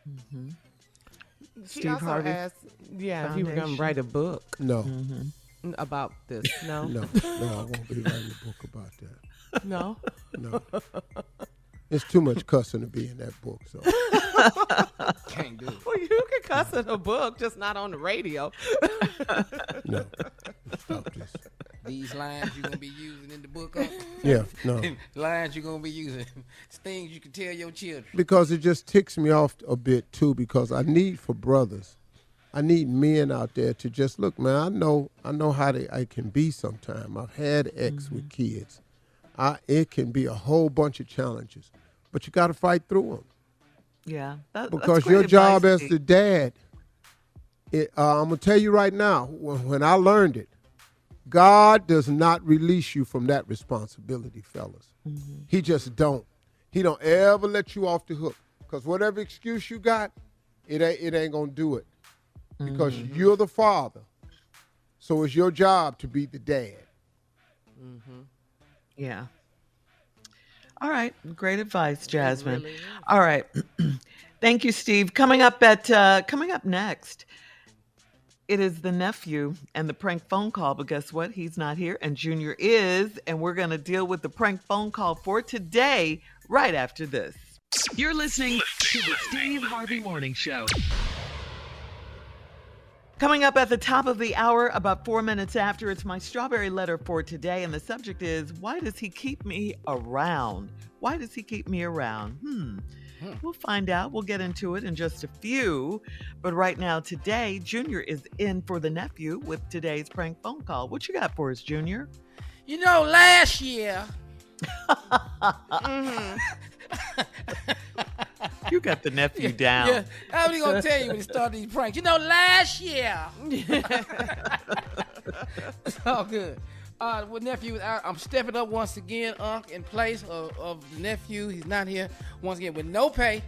Mm-hmm. She Steve also Harvey asked, if you were going Foundation. to write a book No. about this. No? No, I won't be writing a book about that. No? No. It's too much cussing to be in that book, so. Can't do it. Well, you can cuss in a book, just not on the radio. No. Stop this. These lines you're going to be using in the book, huh? Yeah, no. Lines you're going to be using. It's things you can tell your children. Because it just ticks me off a bit, too, because I need for brothers. I need men out there to just, look, man, I know how I can be sometime. I've had ex with kids. It can be a whole bunch of challenges, but you got to fight through them. Yeah. Because that's your great job advice, as Steve. the dad, I'm going to tell you right now, when I learned it, God does not release you from that responsibility, fellas. Mm-hmm. He just don't. He don't ever let you off the hook. Because whatever excuse you got, it ain't going to do it. Because you're the father. So it's your job to be the dad. Mm-hmm. Yeah. All right. Great advice, Jasmine. really is. All right. Thank you, Steve. Coming up next, it is the nephew and the prank phone call, but guess what? He's not here, and Junior is, and we're going to deal with the prank phone call for today right after this. You're listening to the Steve Harvey Morning Show. Coming up at the top of the hour, about 4 minutes after, it's my strawberry letter for today. And the subject is, why does he keep me around? Why does he keep me around? We'll find out. We'll get into it in just a few. But right now, today, Junior is in for the nephew with today's prank phone call. What you got for us, Junior? You know, last year... You got the nephew down. Yeah, I'm only going to tell you when he started these pranks. You know, last year... It's all good. With nephew, I'm stepping up once again, in place of the nephew. He's not here once again with no pay.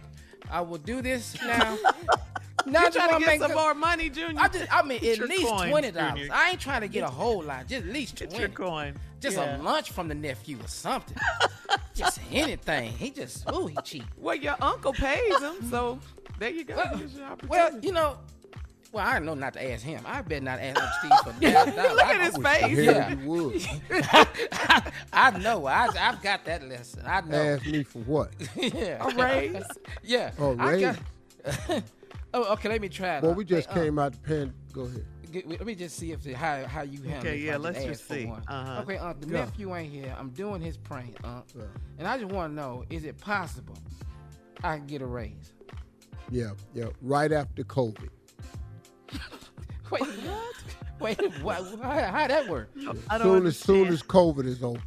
I will do this now. Now you trying to get some more money, Junior? I mean, at least coin, $20. Junior. I ain't trying to get a whole lot. Just at least $20. Get your coin. Just a lunch from the nephew or something. Just anything. He cheap. Well, your uncle pays him, so there you go. Well, you know. Well, I know not to ask him. I better not ask Steve for that. Look at his face. Yeah. You would. I know. I've got that lesson. I know. Ask me for what? Yeah. A raise? Yeah. A raise? Oh, okay. Let me try it. Well, we just came out the pen. Go ahead. Let me just see if how you handle it. Okay, yeah, if I let's ask just for see. one. Uh-huh. Okay, the nephew ain't here. I'm doing his prank, and I just want to know: is it possible I can get a raise? Yeah. Right after COVID. Wait, what? Wait, what? How that work? Soon as COVID is over.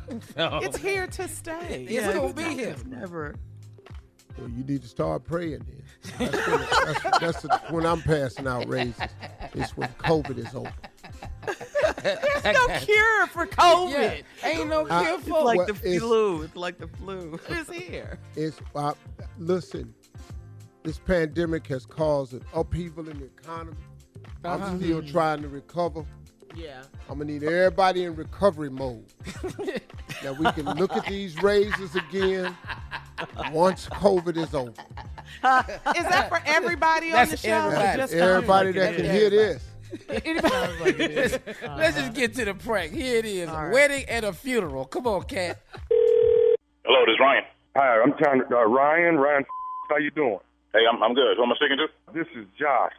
It's here to stay. It's gonna be here. Never. Well, you need to start praying then. That's when I'm passing out raises. It's when COVID is over. There's no cure for COVID. Yeah, ain't no cure for It's like Well, the flu. It's like the flu. It's here. Listen, this pandemic has caused an upheaval in the economy. I'm still trying to recover. Yeah. I'm going to need everybody in recovery mode. That we can look at these raises again once COVID is over. Is that for everybody on the show? Everybody that can hear this. Let's just get to the prank. Here it is. All right. Wedding and a funeral. Come on, Cat. Hello, this is Ryan. Hi, I'm trying to, Ryan, how you doing? Hey, I'm good. Who am I speaking to? This is Josh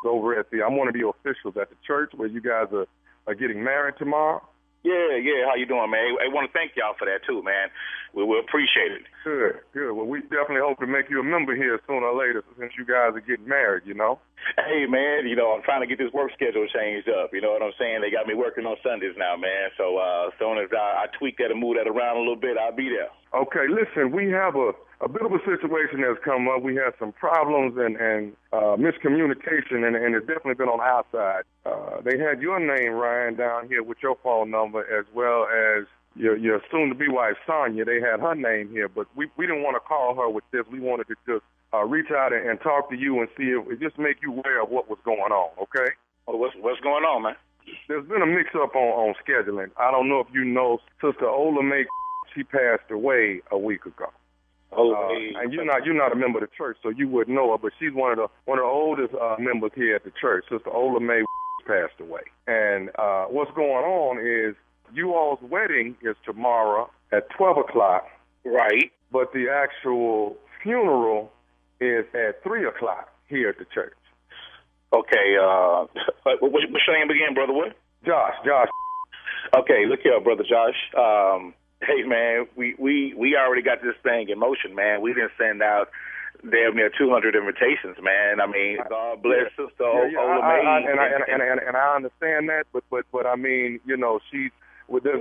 over at I'm one of the officials at the church where you guys are getting married tomorrow. Yeah. How you doing, man? I want to thank y'all for that, too, man. We appreciate it. Good. Well, we definitely hope to make you a member here sooner or later since you guys are getting married, you know? Hey, man, I'm trying to get this work schedule changed up. You know what I'm saying? They got me working on Sundays now, man. So as soon as I tweak that and move that around a little bit, I'll be there. Okay, listen, we have a bit of a situation that's come up. We had some problems and miscommunication, and it's definitely been on our side. They had your name, Ryan, down here with your phone number, as well as your soon-to-be wife, Sonia. They had her name here, but we didn't want to call her with this. We wanted to just reach out and talk to you and see if it just make you aware of what was going on, okay? Well, what's going on, man? There's been a mix-up on scheduling. I don't know if you know, Sister Ola May, she passed away a week ago. And you're not a member of the church, so you wouldn't know her, but she's one of the oldest members here at the church. Sister Ola May passed away. And what's going on is you all's wedding is tomorrow at 12 o'clock. Right. But the actual funeral is at 3 o'clock here at the church. Okay. What's your name again, brother? What? Josh. Okay, look here, brother Josh. Hey, man, we already got this thing in motion, man. We didn't send out damn near 200 invitations, man. I mean, God bless Sister Ola May. And I understand that, but I mean, there's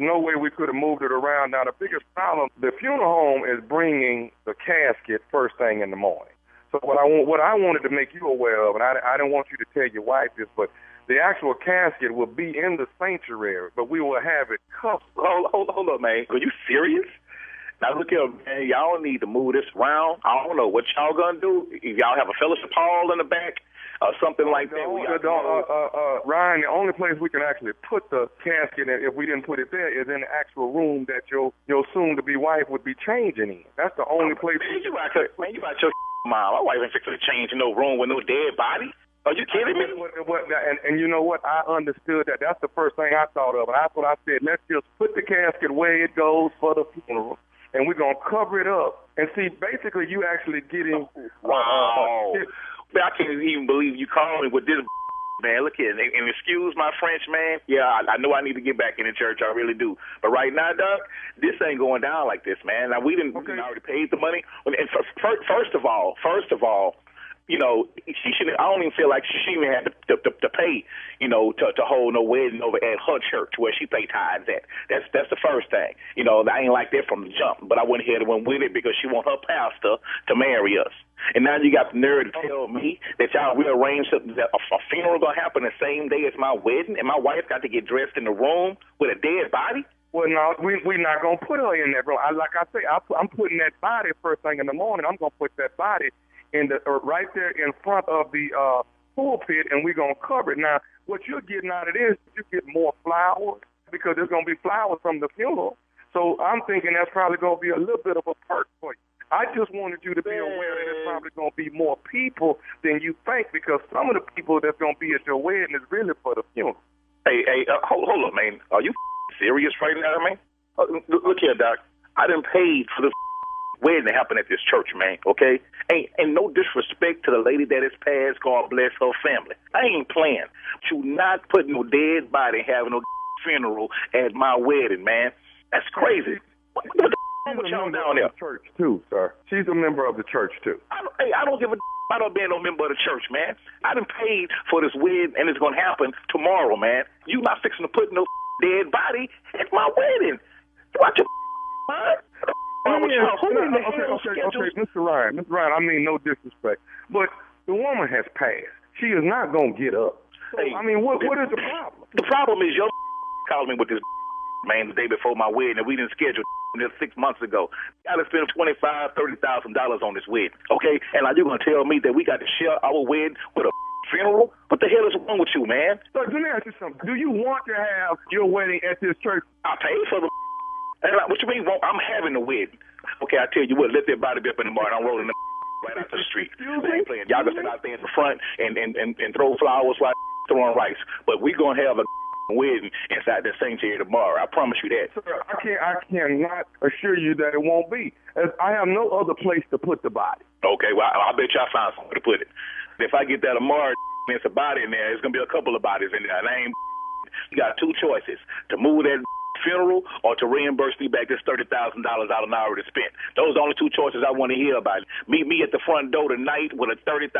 no way we could have moved it around. Now, the biggest problem, the funeral home is bringing the casket first thing in the morning. So what I wanted to make you aware of, and I didn't want you to tell your wife this, but the actual casket will be in the sanctuary, but we will have it covered. Hold up, man. Are you serious? Now, look here, man. Y'all need to move this around. I don't know what y'all going to do. If y'all have a fellowship hall in the back or something like that. Ryan, the only place we can actually put the casket, if we didn't put it there, is in the actual room that your soon-to-be wife would be changing in. That's the only place. Man, you about your mom. My wife ain't fixing to change in no room with no dead body. Are you kidding me? And you know what? I understood that. That's the first thing I thought of. And that's what I said. Let's just put the casket where it goes for the funeral, and we're going to cover it up. And see, basically, you actually getting... Wow. I can't even believe you called me with this Man, look here, and excuse my French, man. Yeah, I know I need to get back in the church. I really do. But right now, Doug, this ain't going down like this, man. Now, we didn't already paid the money. And first of all, you know, she shouldn't. I don't even feel like she even had to pay, you know, to hold no wedding over at her church where she pay tithes at. That's the first thing. You know, I ain't like that from the jump. But I went ahead and went with it because she want her pastor to marry us. And now you got the nerve to tell me that y'all rearranged something, that a funeral gonna happen the same day as my wedding, and my wife got to get dressed in the room with a dead body? Well, no, we're not gonna put her in that room. Like I say, I'm putting that body first thing in the morning. I'm gonna put that body in the right there in front of the pulpit, and we're gonna cover it. Now, what you're getting out of this, you get more flowers because there's gonna be flowers from the funeral. So I'm thinking that's probably gonna be a little bit of a perk for you. I just wanted you to be aware that there's probably going to be more people than you think, because some of the people that's going to be at your wedding is really for the funeral. Hey, hold up, man. Are you serious right now, man? Look here, Doc. I done paid for the wedding to happen at this church, man, okay? And no disrespect to the lady that is passed, God bless her family. I ain't playing. You not putting no dead body having no funeral at my wedding, man. That's crazy. What the She's a member of the church, too, sir. She's a member of the church, too. I don't give a I don't be no member of the church, man. I done paid for this wedding, and it's going to happen tomorrow, man. You not fixing to put no dead body at my wedding. Watch your mind. Okay, Mr. Ryan, I mean no disrespect, but the woman has passed. She is not going to get up. So, I mean, what is the problem? The problem is your called me with this man the day before my wedding, and we didn't schedule this 6 months ago. I got to spend $25,000, $30,000 on this wedding, okay? And now you're going to tell me that we got to share our wedding with a funeral? What the hell is wrong with you, man? So let me ask you something. Do you want to have your wedding at this church? I paid for the what you mean? I'm having the wedding. Okay, I tell you what, let that body be up in the morning. I'm rolling the right out to the street. I ain't playing. Y'all can sit out there in the front and throw flowers while throwing rice. But we going to have a wedding inside the sanctuary tomorrow. I promise you that. Sir, I cannot assure you that it won't be. As I have no other place to put the body. Okay, well, I bet you I found somewhere to put it. If I get that tomorrow, there's a body in there. There's going to be a couple of bodies in there. And I ain't. You got two choices: to move that funeral or to reimburse me back this $30,000 I done already spent. Those are the only two choices I want to hear about. Meet me at the front door tonight with a $30,000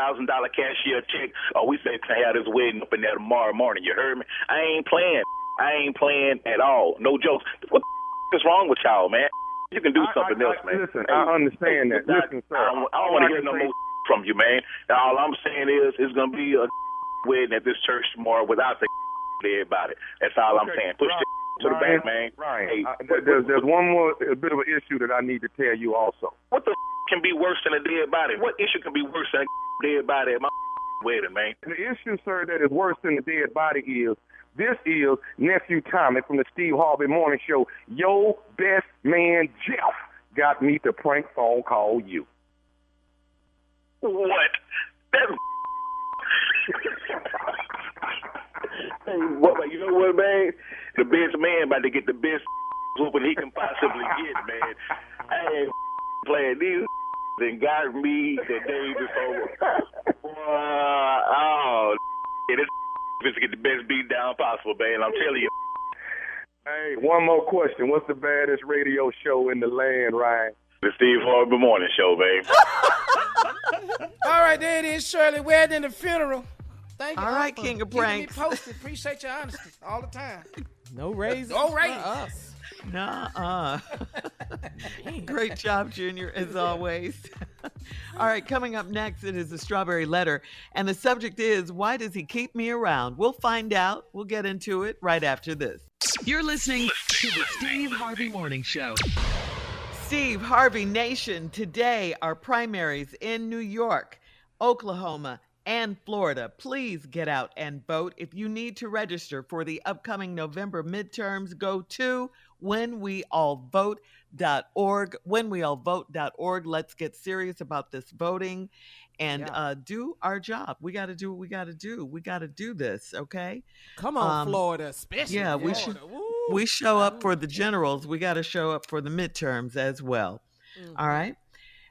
cashier check, or we say to have this wedding up in there tomorrow morning. You heard me? I ain't playing at all. No jokes. What the is wrong with y'all, man? You can do something else, man. Listen, I understand that. Listen, sir. I don't want to hear no more from you, man. All I'm saying is it's going to be a wedding at this church tomorrow without the everybody. That's all I'm saying. Push to the back, man. Ryan, hey, there's one more a bit of an issue that I need to tell you also. What the can be worse than a dead body? What issue can be worse than a dead body at my wedding, man? The issue, sir, that is worse than the dead body is Nephew Tommy from the Steve Harvey Morning Show. Your best man, Jeff, got me to prank phone call you. What? That's hey, you know what, man? The best man about to get the best whooping he can possibly get, man. I ain't playing these and got me the day before. This to get the best beat down possible, man. I'm telling you. Hey, one more question. What's the baddest radio show in the land, Ryan? The Steve Harvey Morning Show, babe. All right, there it is, Shirley. Wedding and the funeral. Thank you. All right, King of Pranks. Keep me posted. Appreciate your honesty all the time. No raises. No raises. For us. Nuh-uh. Great job, Junior, as always. All right, coming up next, it is the Strawberry Letter. And the subject is, why does he keep me around? We'll find out. We'll get into it right after this. You're listening to the Steve Harvey Morning Show. Steve Harvey Nation, today are primaries in New York, Oklahoma, and Florida. Please get out and vote. If you need to register for the upcoming November midterms, go to whenweallvote.org. Whenweallvote.org. Let's get serious about this voting and do our job. We got to do what we got to do. We got to do this, okay? Come on, Florida, especially. Yeah, Florida. we show up for the generals. We got to show up for the midterms as well. Mm-hmm. All right?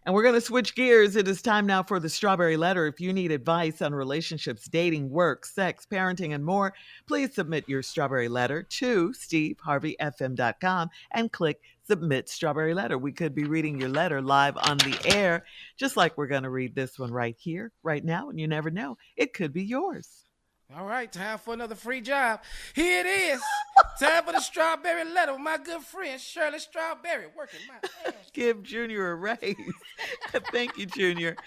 And we're going to switch gears. It is time now for the Strawberry Letter. If you need advice on relationships, dating, work, sex, parenting, and more, please submit your Strawberry Letter to steveharveyfm.com and click Submit Strawberry Letter. We could be reading your letter live on the air, just like we're going to read this one right here, right now, and you never know. It could be yours. All right, time for another free job. Here it is. Time for the Strawberry Letter with my good friend Shirley Strawberry, working my ass. Give Junior a raise. Thank you, Junior.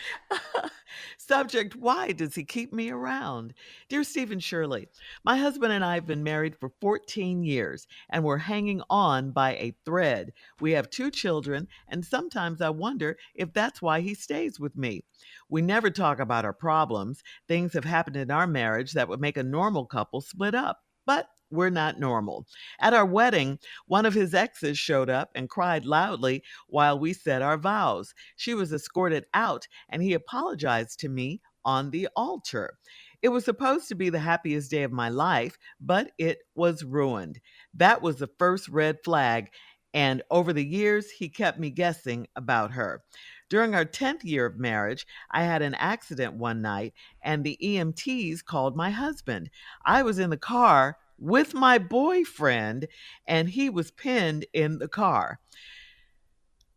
Subject, why does he keep me around? Dear Steve and Shirley, my husband and I have been married for 14 years, and we're hanging on by a thread. We have 2 children, and sometimes I wonder if that's why he stays with me. We never talk about our problems. Things have happened in our marriage that would make a normal couple split up, but we're not normal. At our wedding, one of his exes showed up and cried loudly while we said our vows. She was escorted out, and he apologized to me on the altar. It was supposed to be the happiest day of my life, but it was ruined. That was the first red flag, and over the years, he kept me guessing about her. During our 10th year of marriage, I had an accident one night, and the EMTs called my husband. I was in the car with my boyfriend, and he was pinned in the car.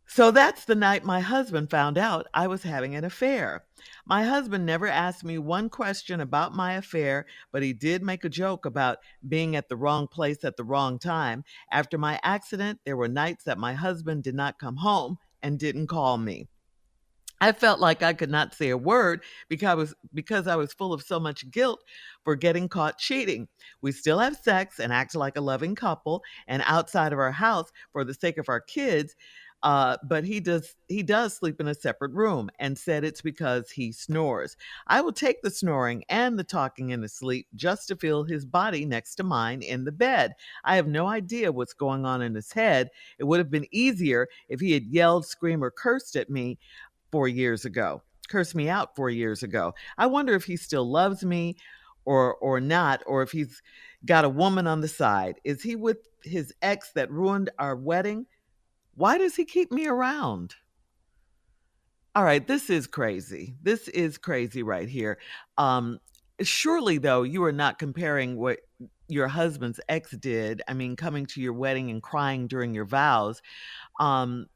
So that's the night my husband found out I was having an affair. My husband never asked me one question about my affair, but he did make a joke about being at the wrong place at the wrong time. After my accident, there were nights that my husband did not come home and didn't call me. I felt like I could not say a word because I was full of so much guilt for getting caught cheating. We still have sex and act like a loving couple and outside of our house for the sake of our kids, but he does sleep in a separate room and said it's because he snores. I will take the snoring and the talking in his sleep just to feel his body next to mine in the bed. I have no idea what's going on in his head. It would have been easier if he had yelled, screamed, or cursed at me 4 years ago. Cursed me out 4 years ago. I wonder if he still loves me or not, or if he's got a woman on the side. Is he with his ex that ruined our wedding? Why does he keep me around? All right, this is crazy. This is crazy right here. Surely, though, you are not comparing what your husband's ex did. I mean, coming to your wedding and crying during your vows.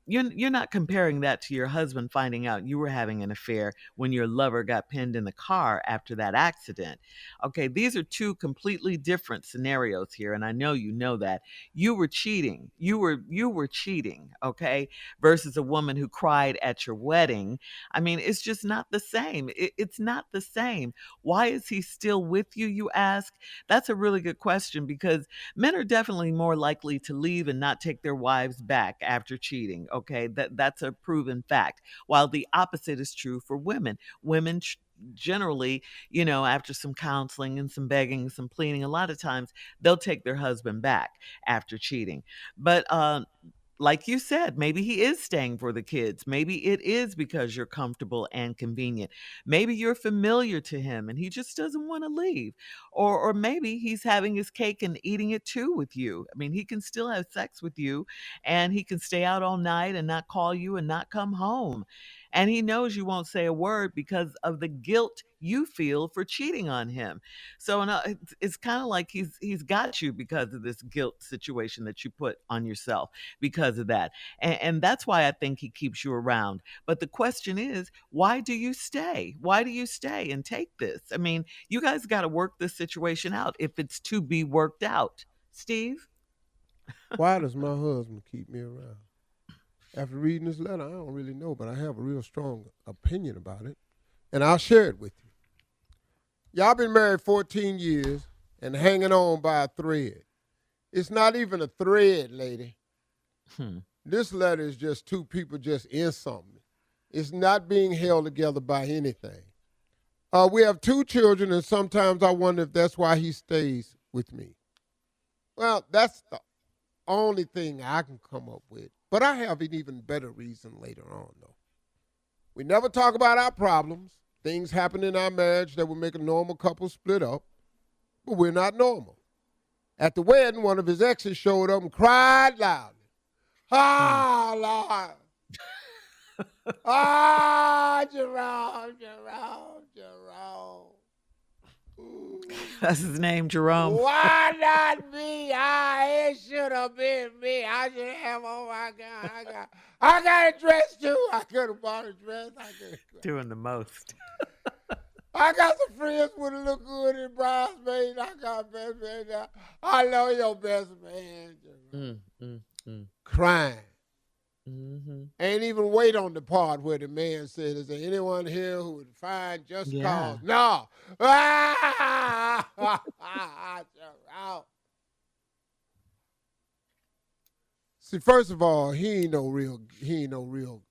You're not comparing that to your husband finding out you were having an affair when your lover got pinned in the car after that accident. Okay, these are 2 completely different scenarios here, and I know you know that. You were cheating. You were cheating, okay, versus a woman who cried at your wedding. I mean, it's just not the same. It's not the same. Why is he still with you, you ask? That's a really good question, because men are definitely more likely to leave and not take their wives back after cheating. Okay, that's a proven fact. While the opposite is true for women. Women generally, after some counseling and some begging, some pleading, a lot of times they'll take their husband back after cheating. But like you said, maybe he is staying for the kids. Maybe it is because you're comfortable and convenient. Maybe you're familiar to him and he just doesn't want to leave. Or maybe he's having his cake and eating it too with you. I mean, he can still have sex with you and he can stay out all night and not call you and not come home. And he knows you won't say a word because of the guilt you feel for cheating on him. So it's kind of like he's got you because of this guilt situation that you put on yourself because of that. And that's why I think he keeps you around. But the question is, why do you stay? Why do you stay and take this? I mean, you guys got to work this situation out if it's to be worked out. Steve? Why does my husband keep me around? After reading this letter, I don't really know, but I have a real strong opinion about it, and I'll share it with you. Y'all been married 14 years and hanging on by a thread. It's not even a thread, lady. This letter is just 2 people just in something. It's not being held together by anything. We have 2 children, and sometimes I wonder if that's why he stays with me. Well, that's the only thing I can come up with. But I have an even better reason later on, though. We never talk about our problems. Things happen in our marriage that would make a normal couple split up. But we're not normal. At the wedding, one of his exes showed up and cried loudly. Ah, Lord. Jerome. That's his name, Jerome. Why not me? It should have been me. I should have. Oh my God! I got a dress too. I could have bought a dress. Doing the most. I got some friends would have looked good in bridesmaids. I got best man now. I know your best man. Crying. Mm-hmm. Ain't even wait on the part where the man said, "Is there anyone here who would find just cause?" No. See, first of all, he ain't no real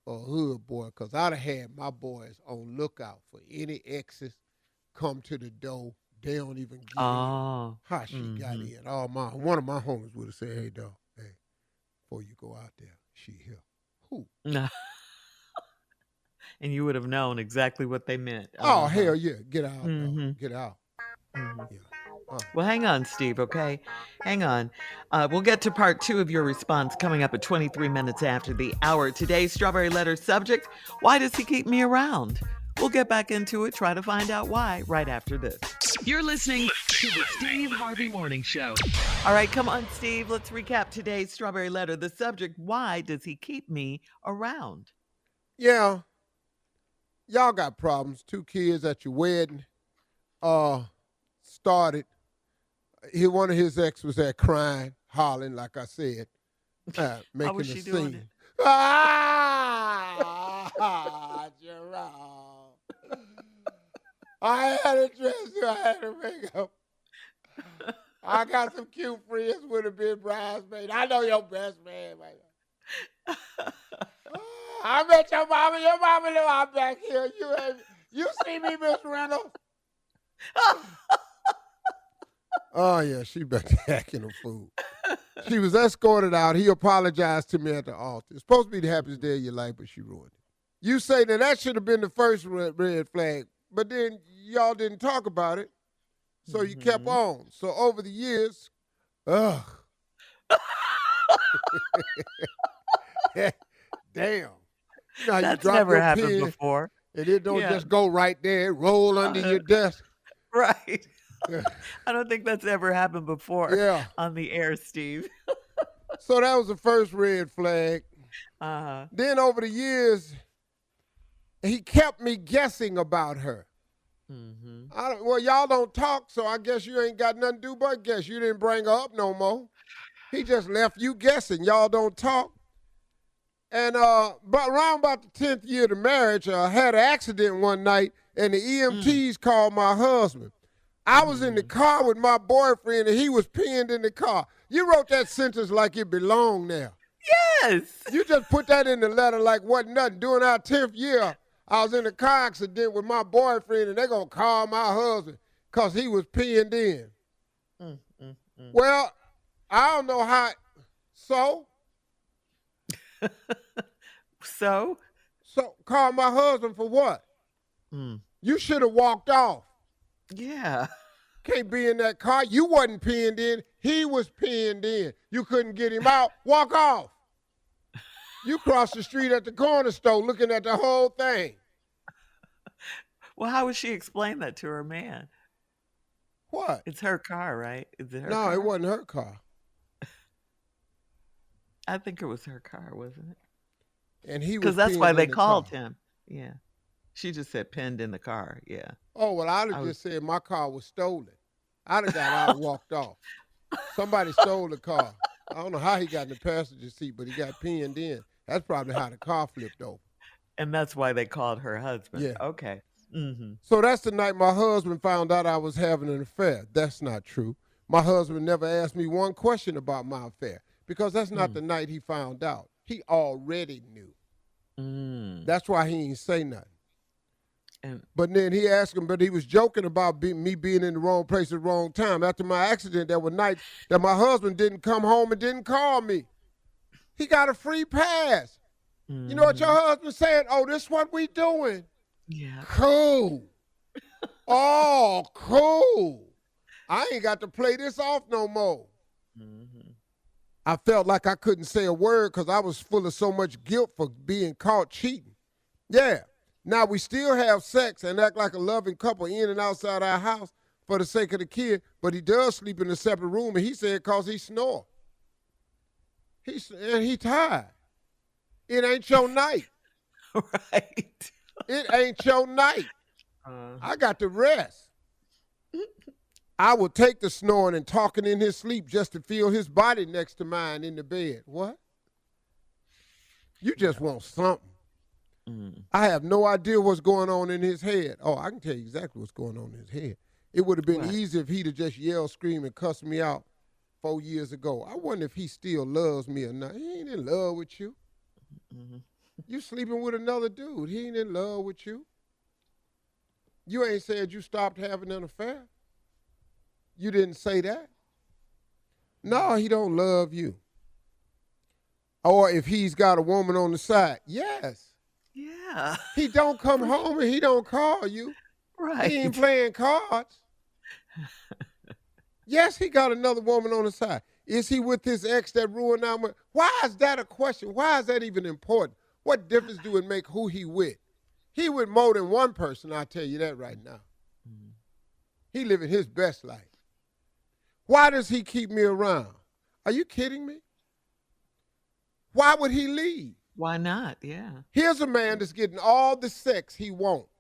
hood boy, cause I'd have had my boys on lookout for any exes come to the door. They don't even get in. How she got in? One of my homies would have said, "Hey, dog, before you go out there, she here." Who? No. And you would have known exactly what they meant. Oh, hell yeah. Get out. Dog. Get out. Mm-hmm. Yeah. Well, hang on, Steve, okay? Hang on. We'll get to part 2 of your response coming up at 23 minutes after the hour. Today's Strawberry Letter subject, why does he keep me around? We'll get back into it, try to find out why, right after this. You're listening to the Steve Harvey Morning Show. All right, come on, Steve. Let's recap today's Strawberry Letter. The subject, why does he keep me around? Yeah. Y'all got problems. 2 kids at your wedding. Started. One of his ex was there crying, hollering, like I said, making How was she doing scene. it? Jerome. I had a dress, I had a makeup. I got some cute friends with a big bridesmaid. I know your best man. I met your mama. Your mama know I'm back here. You see me, Miss Reynolds? Oh, yeah, she back there acting a fool. She was escorted out. He apologized to me at the altar. It's supposed to be the happiest day of your life, but she ruined it. You say that should have been the first red flag, but then y'all didn't talk about it, so you kept on. So over the years, damn. You know, That's you never happened before. And it don't just go right there, roll under your desk. Right. I don't think that's ever happened before on the air, Steve. So that was the first red flag. Then over the years, he kept me guessing about her. Well, y'all don't talk, so I guess you ain't got nothing to do but guess. You didn't bring her up no more. He just left you guessing. Y'all don't talk. And but around about the 10th year of the marriage, I had an accident one night, and the EMTs called my husband. I was in the car with my boyfriend, and he was pinned in the car. You wrote that sentence like it belonged there. Yes. You just put that in the letter like wasn't nothing. During our 10th year, I was in a car accident with my boyfriend, and they're going to call my husband because he was pinned in. Well, I don't know how. So? So call my husband for what? You should have walked off. Yeah. Can't be in that car. You wasn't pinned in. He was pinned in. You couldn't get him out. Walk off. You crossed the street at the corner store looking at the whole thing. Well, how would she explain that to her man? What? It's her car, right? Is it her No, car? it wasn't her car. I think it was her car, wasn't it? And he was because that's why pinned they in the called car. him. Yeah. She just said pinned in the car. Yeah. Oh, well, I'd have just said my car was stolen. I'd have got out and walked off. Somebody stole the car. I don't know how he got in the passenger seat, but he got pinned in. That's probably how the car flipped over. And that's why they called her husband. Yeah. Okay. So that's the night my husband found out I was having an affair. That's not true. My husband never asked me one question about my affair because that's not the night he found out. He already knew. That's why he ain't say nothing. But then he asked him, but he was joking about me being in the wrong place at the wrong time. After my accident, there were nights that my husband didn't come home and didn't call me. He got a free pass. You know what your husband said? Oh, this what we doing? Yeah. Cool. Oh, cool. I ain't got to play this off no more. I felt like I couldn't say a word because I was full of so much guilt for being caught cheating. Yeah. Now we still have sex and act like a loving couple in and outside our house for the sake of the kid, but he does sleep in a separate room, and he said because he snore. And he tired. It ain't your night. Right. It ain't your night. I got to rest. I will take the snoring and talking in his sleep just to feel his body next to mine in the bed. What? You just want something. I have no idea what's going on in his head. Oh, I can tell you exactly what's going on in his head. It would have been easy if he'd have just yelled, screamed, and cussed me out 4 years ago. I wonder if he still loves me or not. He ain't in love with you. You sleeping with another dude. He ain't in love with you. You ain't said you stopped having an affair. You didn't say that. No, he don't love you. Or if he's got a woman on the side, yes. Yeah. He don't come home and he don't call you. Right. He ain't playing cards. Yes, he got another woman on the side. Is he with his ex that ruined our marriage? Why is that a question? Why is that even important? What difference do it make who he with? He with more than one person, I'll tell you that right now. He living his best life. Why does he keep me around? Are you kidding me? Why would he leave? Why not? Yeah. Here's a man that's getting all the sex he wants.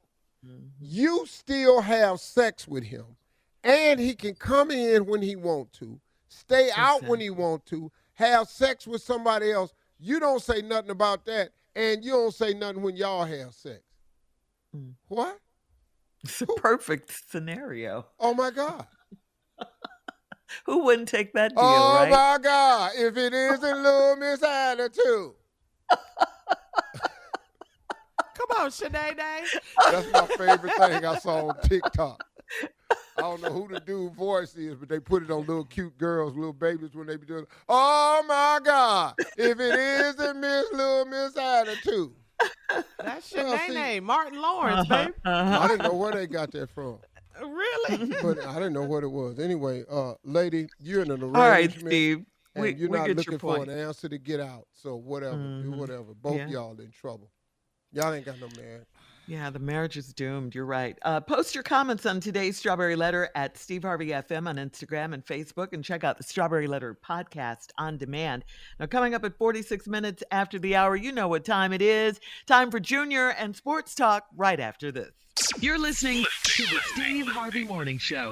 You still have sex with him, and he can come in when he want to, stay out when he want to, have sex with somebody else. You don't say nothing about that, and you don't say nothing when y'all have sex. What? It's a perfect scenario. Oh, my God. Who wouldn't take that deal, oh, right? My God. If it isn't Little Miss Attitude. Come on, Shanae. That's my favorite thing I saw on TikTok. I don't know who the dude voice is, but they put it on little cute girls, little babies when they be doing, oh, my God. If it isn't Little Miss Attitude. That's Shanae, Martin Lawrence, baby. I didn't know where they got that from. Really? But I didn't know what it was. Anyway, lady, you're in an arrangement. All right, Steve. And you're not get looking your for point. an answer to get out. So whatever, do whatever. Both y'all in trouble. Y'all ain't got no marriage. Yeah, the marriage is doomed. You're right. Post your comments on today's Strawberry Letter at Steve Harvey FM on Instagram and Facebook, and check out the Strawberry Letter podcast on demand. Now, coming up at 46 minutes after the hour, you know what time it is. Time for Junior and Sports Talk right after this. You're listening to the Steve Harvey Morning Show.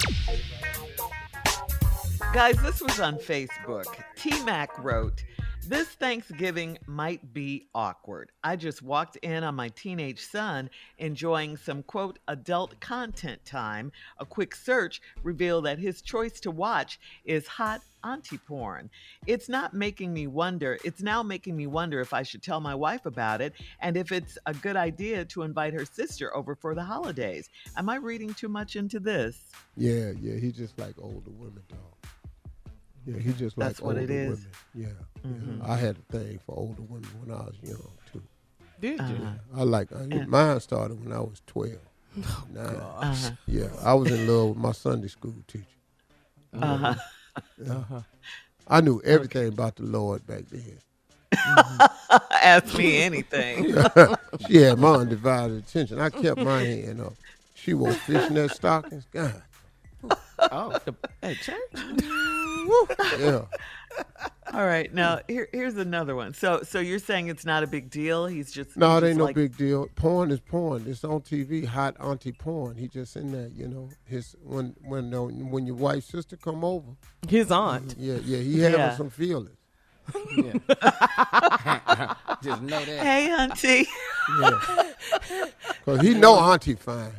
Guys, this was on Facebook. T-Mac wrote, "This Thanksgiving might be awkward. I just walked in on my teenage son enjoying some, quote, adult content time. A quick search revealed that his choice to watch is hot auntie porn. It's now making me wonder if I should tell my wife about it and if it's a good idea to invite her sister over for the holidays. Am I reading too much into this?" Yeah, he just like older women, dog. Yeah, he just like That's what older it is. women. Yeah. I had a thing for older women when I was young, too. Did you? Yeah. Mine started when I was 12. Oh, gosh. Yeah, I was in love with my Sunday school teacher. I knew everything about the Lord back then. Ask me anything. She had my undivided attention. I kept my hand up. She wore fishnet stockings. God. Oh, at church? Yeah. All right, now here's another one. So you're saying it's not a big deal? He's just No, it ain't no like, big deal. Porn is porn. It's on TV. Hot auntie porn. He just in there, His when your wife's sister come over. His aunt. Yeah. He having some feelings. Just know that. Hey, auntie. Yeah. Cause he know auntie fine.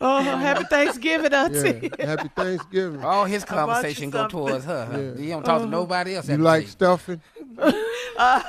Oh, happy Thanksgiving, auntie. Yeah. Happy Thanksgiving. All his conversation go towards her. Yeah. He don't talk to nobody else. You like stuffing? All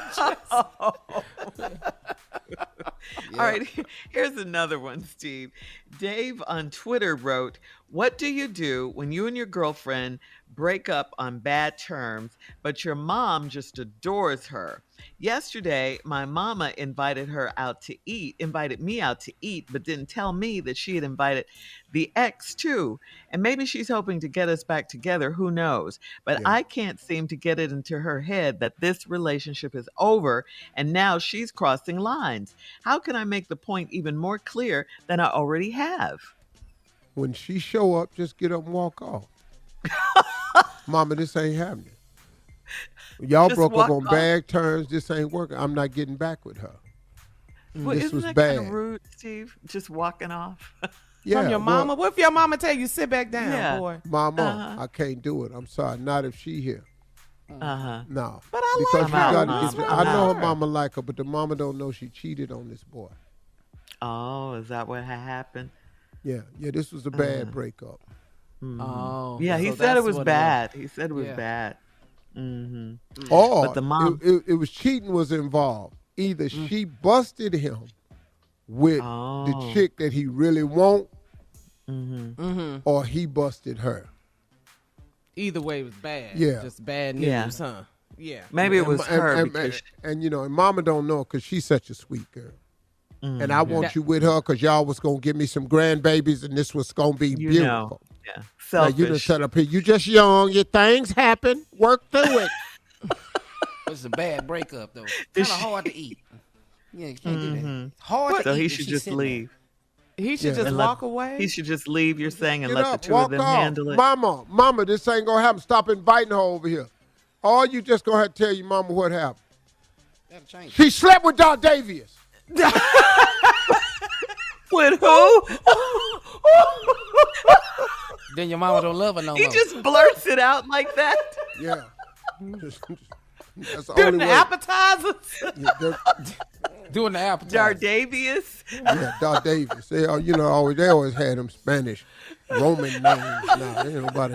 right, here's another one, Steve. Dave on Twitter wrote, "What do you do when you and your girlfriend break up on bad terms, but your mom just adores her? Yesterday, my mama invited me out to eat, but didn't tell me that she had invited the ex too. And maybe she's hoping to get us back together. Who knows? But I can't seem to get it into her head that this relationship is over and now she's crossing lines. How can I make the point even more clear than I already have? When she show up, just get up and walk off. Mama, this ain't happening. Y'all Just broke up walk on off. bad terms. This ain't working. I'm not getting back with her. Well, This isn't was that bad. kind of rude, Steve? Just walking off. Yeah, From your well, mama? What if your mama tell you sit back down, Yeah. boy? Mama, I can't do it. I'm sorry. Not if she here. No. But I because like you her. gotta What's get- wrong I know with her her? mama like her, but the mama don't know she cheated on this boy. Oh, is that what happened? Yeah, this was a bad breakup. Oh. Yeah, he so said it that's was what bad. He said it was Yeah. bad. Mm-hmm. Or But the mom, it was cheating was involved. Either she busted him with the chick that he really want, or he busted her. Either way, it was bad. Yeah. Just bad news, Yeah. huh? Yeah. maybe it was her and, because and Mama don't know because she's such a sweet girl. And I want you with her because y'all was going to give me some grandbabies and this was going to be you beautiful. know, yeah, Now, you done selfish. set up here. You just young. Your things happen. Work through it. It's a bad breakup though. Kind of hard to eat. Yeah, you can't do that. Hard to So eat. he when should she's just sitting there. leave. He should just And walk away. He should just leave. You're saying and Get let up, the two walk of them off. handle it. Mama, this ain't going to happen. Stop inviting her over here. Or you just going to have to tell your mama what happened. That'll change. She slept with Dardavius. With who? Then your mama don't love her no He more. just blurts it out like that. Yeah. That's the During only the way. appetizers. Doing the appetizer. Dardavius. Yeah, Dardavius. They always had them Spanish Roman names. Nah, ain't nobody,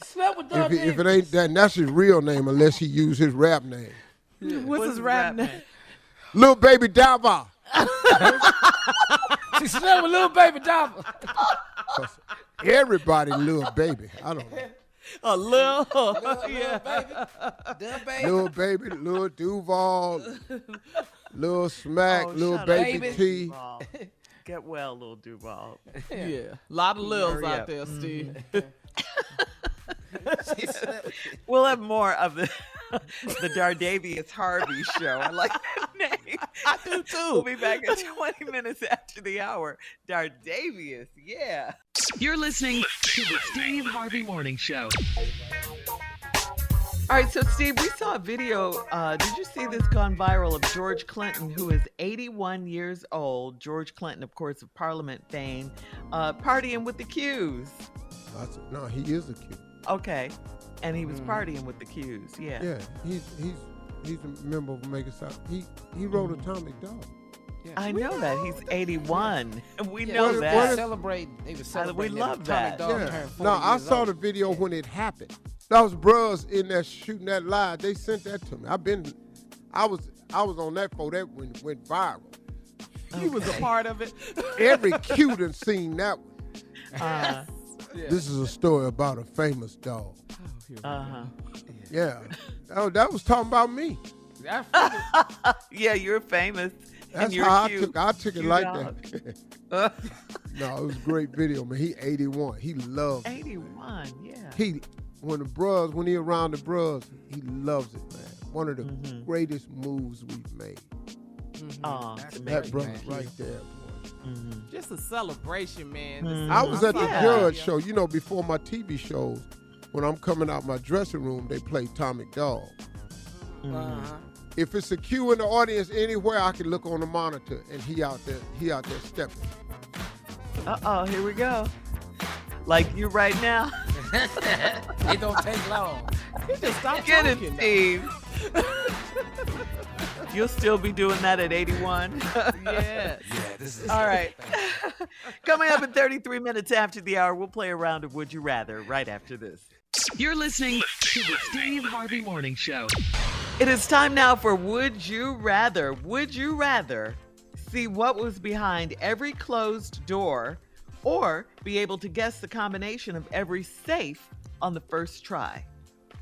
Slept with If it ain't that, that's his real name unless he used his rap name. What's his rap name? Little Baby Dava. She slept with little baby Dapper. Everybody Little Baby. I don't know. A little. Little Baby, Little Duval, Little Smack, Little shut Baby up. T. Duval. Get well, little Duval. Yeah. A lot of lils Hurry out up. there, Steve. We'll have more of the Dardavius Harvey show. I like that name. I do too. We'll be back in 20 minutes after the hour. Dardavius, yeah. You're listening to the Steve Harvey Morning Show. All right, so Steve, we saw a video. Did you see this gone viral of George Clinton, who is 81 years old? George Clinton, of course, of Parliament fame, partying with the Qs. No, he is a Q. Okay, and he was partying with the Qs. Yeah. Yeah, he's a member of Make Us Out. He wrote Atomic Dog. Yeah. I know that he's 81. We Yeah, know they that. were celebrating. They were celebrating. love Atomic that. Dog Yeah. turned 40 No, I years saw old. the video when it happened. Those bros in there shooting that live. They sent that to me. I was on that for that when it went viral. He was a part of it. Every Q done seen that one. Uh, This is a story about a famous dog. uh-huh. Yeah, that was talking about me. Yeah, you're famous. That's and you're how cute. I took it Cute like dog. that. No, it was a great video, man. He 81. He loves it. 81, yeah. When he around the bros, he loves it, man. One of the greatest moves we've made. Aw, That brother's right there, boy. Just a celebration, man. I was at the Yeah. Judge show, before my TV shows. When I'm coming out my dressing room, they play Atomic Dog. If it's a Q in the audience anywhere, I can look on the monitor and he out there stepping. Uh-oh, here we go. Like you right now. It don't take long. He just stopped Get it, talking. Steve. You'll still be doing that at 81. Yes. All right. Coming up in 33 minutes after the hour, we'll play a round of Would You Rather right after this. You're listening to the Steve Harvey Morning Show. It is time now for Would You Rather. Would you rather see what was behind every closed door or be able to guess the combination of every safe on the first try?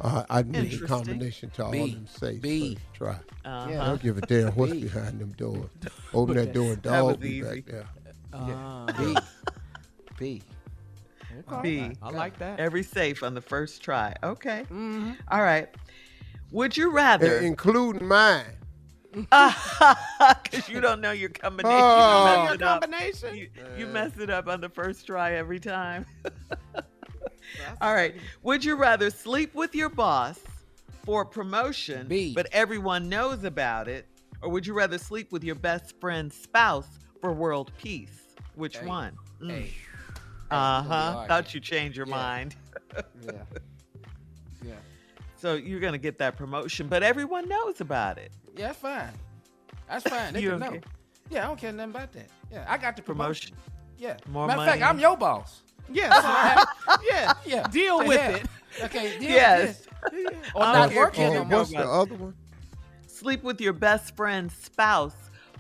I need a combination to all them safes. First try. I don't give a damn what's behind them doors. Open that door and dog be back there. B. B. I like that. Every safe on the first try. Okay. Mm-hmm. All right. Would you rather? Including mine. Because you don't know your combination. You don't know your combination? You mess it up on the first try every time. All right. Would you rather sleep with your boss for promotion, but everyone knows about it? Or would you rather sleep with your best friend's spouse for world peace? Which one? Thought you changed your mind. Yeah. So you're going to get that promotion, but everyone knows about it. Yeah, that's fine. That's fine. They can know. Yeah, I don't care nothing about that. Yeah, I got the promotion. Yeah. More Matter of money. fact, I'm your boss. Yeah. Yeah. Deal with it. Okay. Deal Yes. with this. Or not working. What's the other one? Sleep with your best friend's spouse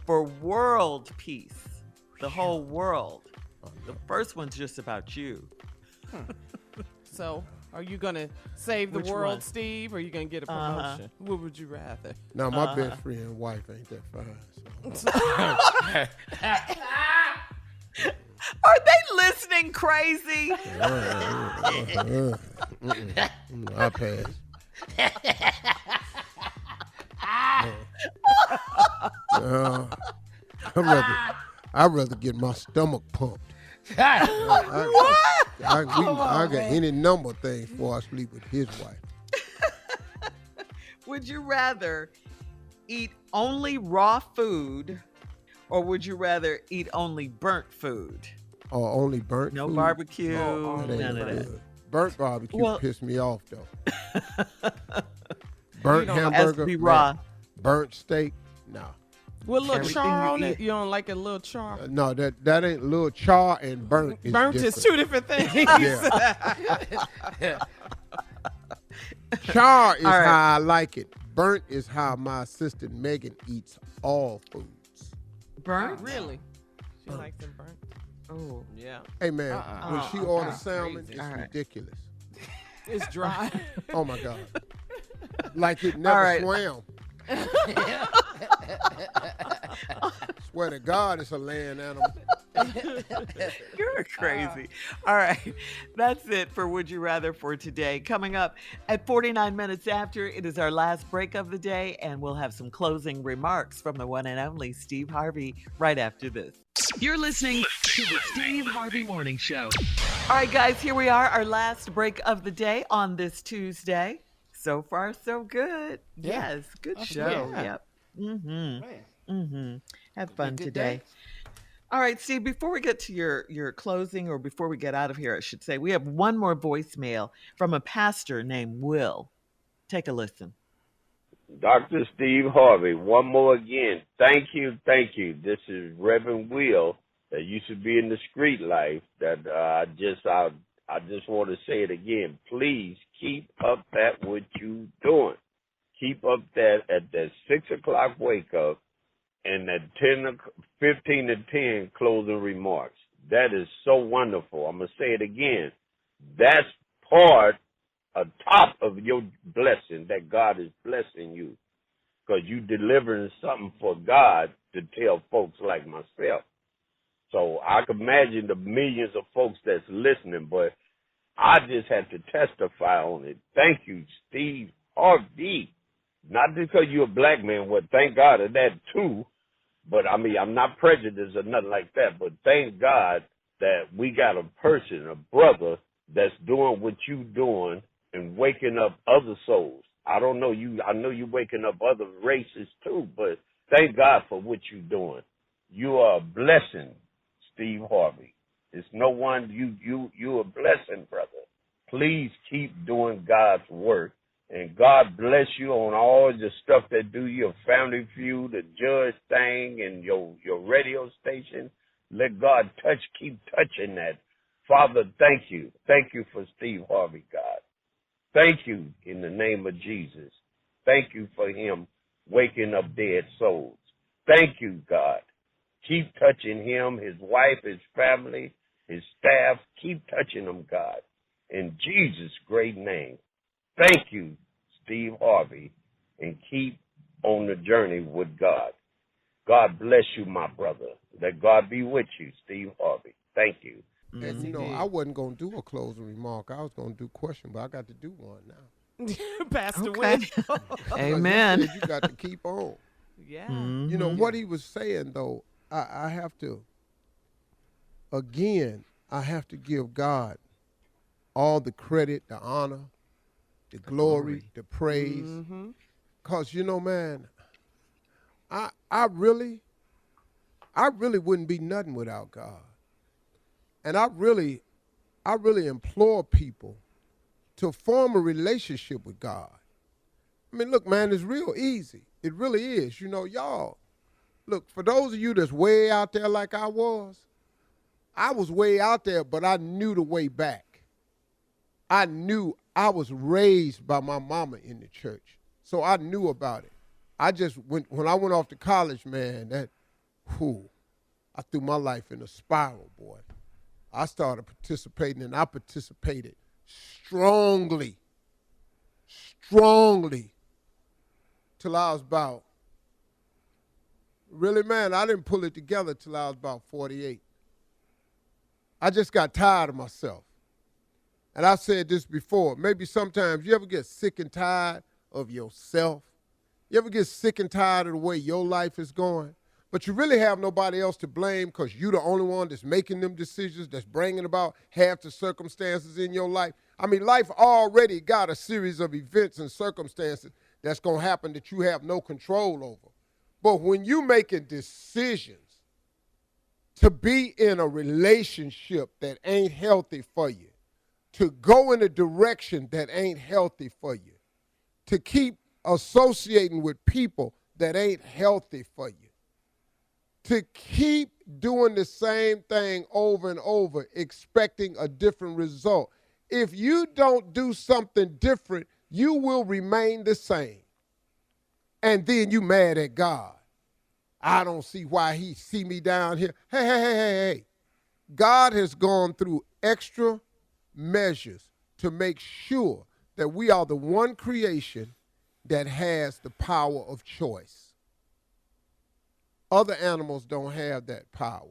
for world peace. The whole world. The first one's just about you. So, are you going to save the Which world, one? Steve, or are you going to get a promotion? What would you rather? Now, my best friend and wife ain't that fine. So. Are they listening crazy? I pass. I'd rather get my stomach pumped. I got any number of things before I sleep with his wife. Would you rather eat only raw food, or would you rather eat only burnt food? Or only burnt No food? barbecue, That ain't none no of that. good. Burnt barbecue pissed me off, though. Burnt hamburger, has to be raw. Burnt steak, no. With a little Everything char you on eat. it? You don't like a little char? No, that ain't little char and burnt. Burnt is different. two different things. Yeah. Char is All right. how I like it. Burnt is how my assistant Megan eats all foods. Burnt? Really? She likes them burnt. Oh. Yeah. Hey, man, when she orders salmon, crazy. it's ridiculous. It's dry. Oh, my God. Like it never swam. Swear to God, it's a land animal. You're crazy. All right. That's it for Would You Rather for today. Coming up at 49 minutes after, it is our last break of the day, and we'll have some closing remarks from the one and only Steve Harvey right after this. You're listening to the Steve Harvey Morning Show. All right, guys, here we are, our last break of the day on this Tuesday. So far, so good. Yeah. Yes, good That's show. good. Yep. Man. Had fun good today. day. All right, Steve, before we get to your closing, or before we get out of here, I should say, we have one more voicemail from a pastor named Will. Take a listen. Dr. Steve Harvey, one more again. Thank you. This is Reverend Will that used to be in the street life. That I just want to say it again. Please keep up that what you doing. Keep up that at that 6 o'clock wake up and that 15 to 10 closing remarks. That is so wonderful. I'm going to say it again. That's part top of your blessing that God is blessing you, because you delivering something for God to tell folks like myself. So I can imagine the millions of folks that's listening, but I just had to testify on it. Thank you, Steve Harvey. Not because you're a black man, well, thank God of that too. But I mean, I'm not prejudiced or nothing like that, but thank God that we got a person, a brother, that's doing what you doing and waking up other souls. I don't know you. I know you waking up other races too, but thank God for what you're doing. You are a blessing, Steve Harvey. It's no one. You a blessing, brother. Please keep doing God's work, and God bless you on all the stuff that do your Family Feud, the Judge thing, and your radio station. Let God keep touching that. Father, thank you. Thank you for Steve Harvey, God. Thank you in the name of Jesus. Thank you for him waking up dead souls. Thank you, God. Keep touching him, his wife, his family, his staff. Keep touching them, God. In Jesus' great name. Thank you, Steve Harvey, and keep on the journey with God. God bless you, my brother. Let God be with you, Steve Harvey. Thank you. And, you know, I wasn't going to do a closing remark. I was going to do a question, but I got to do one now. Pastor Will. Amen. You said you got to keep on. Yeah. You know, what he was saying, though, I have to, again, I have to give God all the credit, the honor, the glory, the praise. Because, you know, man, I really wouldn't be nothing without God. And I really implore people to form a relationship with God. I mean, look, man, it's real easy. It really is. You know, y'all, look, for those of you that's way out there like I was way out there, but I knew the way back. I knew I was raised by my mama in the church, so I knew about it. I just when I went off to college, man, I threw my life in a spiral, boy. I started participating, and I participated strongly, till I was about, really, man, I didn't pull it together till I was about 48. I just got tired of myself. And I've said this before, maybe sometimes you ever get sick and tired of yourself? You ever get sick and tired of the way your life is going? But you really have nobody else to blame because you're the only one that's making them decisions, that's bringing about half the circumstances in your life. I mean, life already got a series of events and circumstances that's going to happen that you have no control over. But when you making decisions to be in a relationship that ain't healthy for you, to go in a direction that ain't healthy for you, to keep associating with people that ain't healthy for you, to keep doing the same thing over and over, expecting a different result. If you don't do something different, you will remain the same. And then you mad at God. I don't see why he see me down here. Hey. God has gone through extra measures to make sure that we are the one creation that has the power of choice. Other animals don't have that power.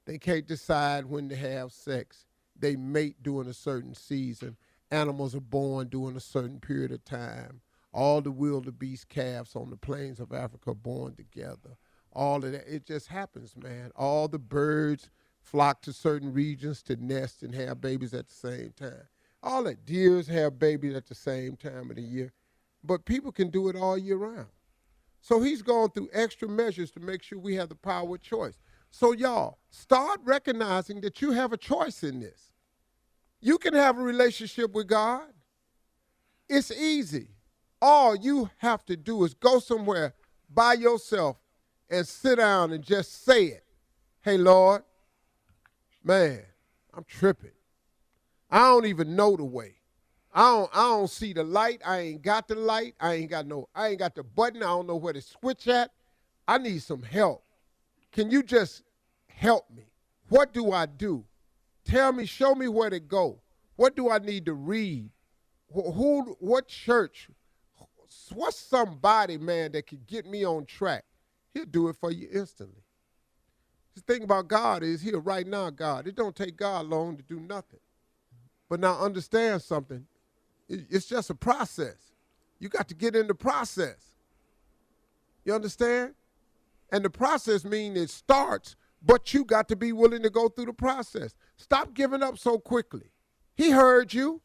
They can't decide when to have sex. They mate during a certain season. Animals are born during a certain period of time. All the wildebeest calves on the plains of Africa are born together. All of that, it just happens, man. All the birds flock to certain regions to nest and have babies at the same time. All the deers have babies at the same time of the year. But people can do it all year round. So he's gone through extra measures to make sure we have the power of choice. So y'all, start recognizing that you have a choice in this. You can have a relationship with God. It's easy. All you have to do is go somewhere by yourself and sit down and just say it. Hey, Lord, man, I'm tripping. I don't even know the way. I don't see the light. I ain't got the light. I ain't got the button. I don't know where to switch at. I need some help. Can you just help me? What do I do? Tell me, show me where to go. What do I need to read? What church? What's somebody, man, that could get me on track? He'll do it for you instantly. The thing about God is he'll right now, God. It don't take God long to do nothing. But now understand something. It's just a process. You got to get in the process. You understand? And the process means it starts, but you got to be willing to go through the process. Stop giving up so quickly. He heard you.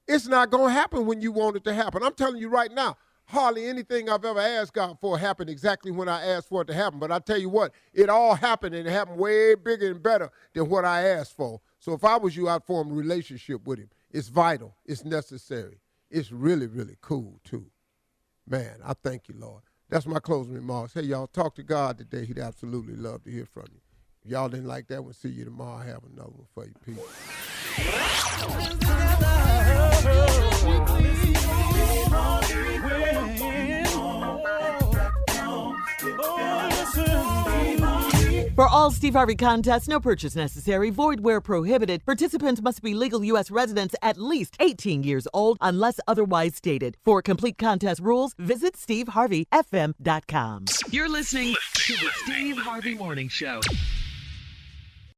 It's not going to happen when you want it to happen. I'm telling you right now, hardly anything I've ever asked God for happened exactly when I asked for it to happen. But I tell you what, it all happened, and it happened way bigger and better than what I asked for. So if I was you, I'd form a relationship with him. It's vital. It's necessary. It's really, really cool, too. Man, I thank you, Lord. That's my closing remarks. Hey, y'all, talk to God today. He'd absolutely love to hear from you. If y'all didn't like that one, see you tomorrow. I have another one for you. Peace. Oh, listen. For all Steve Harvey contests, no purchase necessary, void where prohibited. Participants must be legal U.S. residents at least 18 years old unless otherwise stated. For complete contest rules, visit SteveHarveyFM.com. You're listening to the Steve Harvey Morning Show.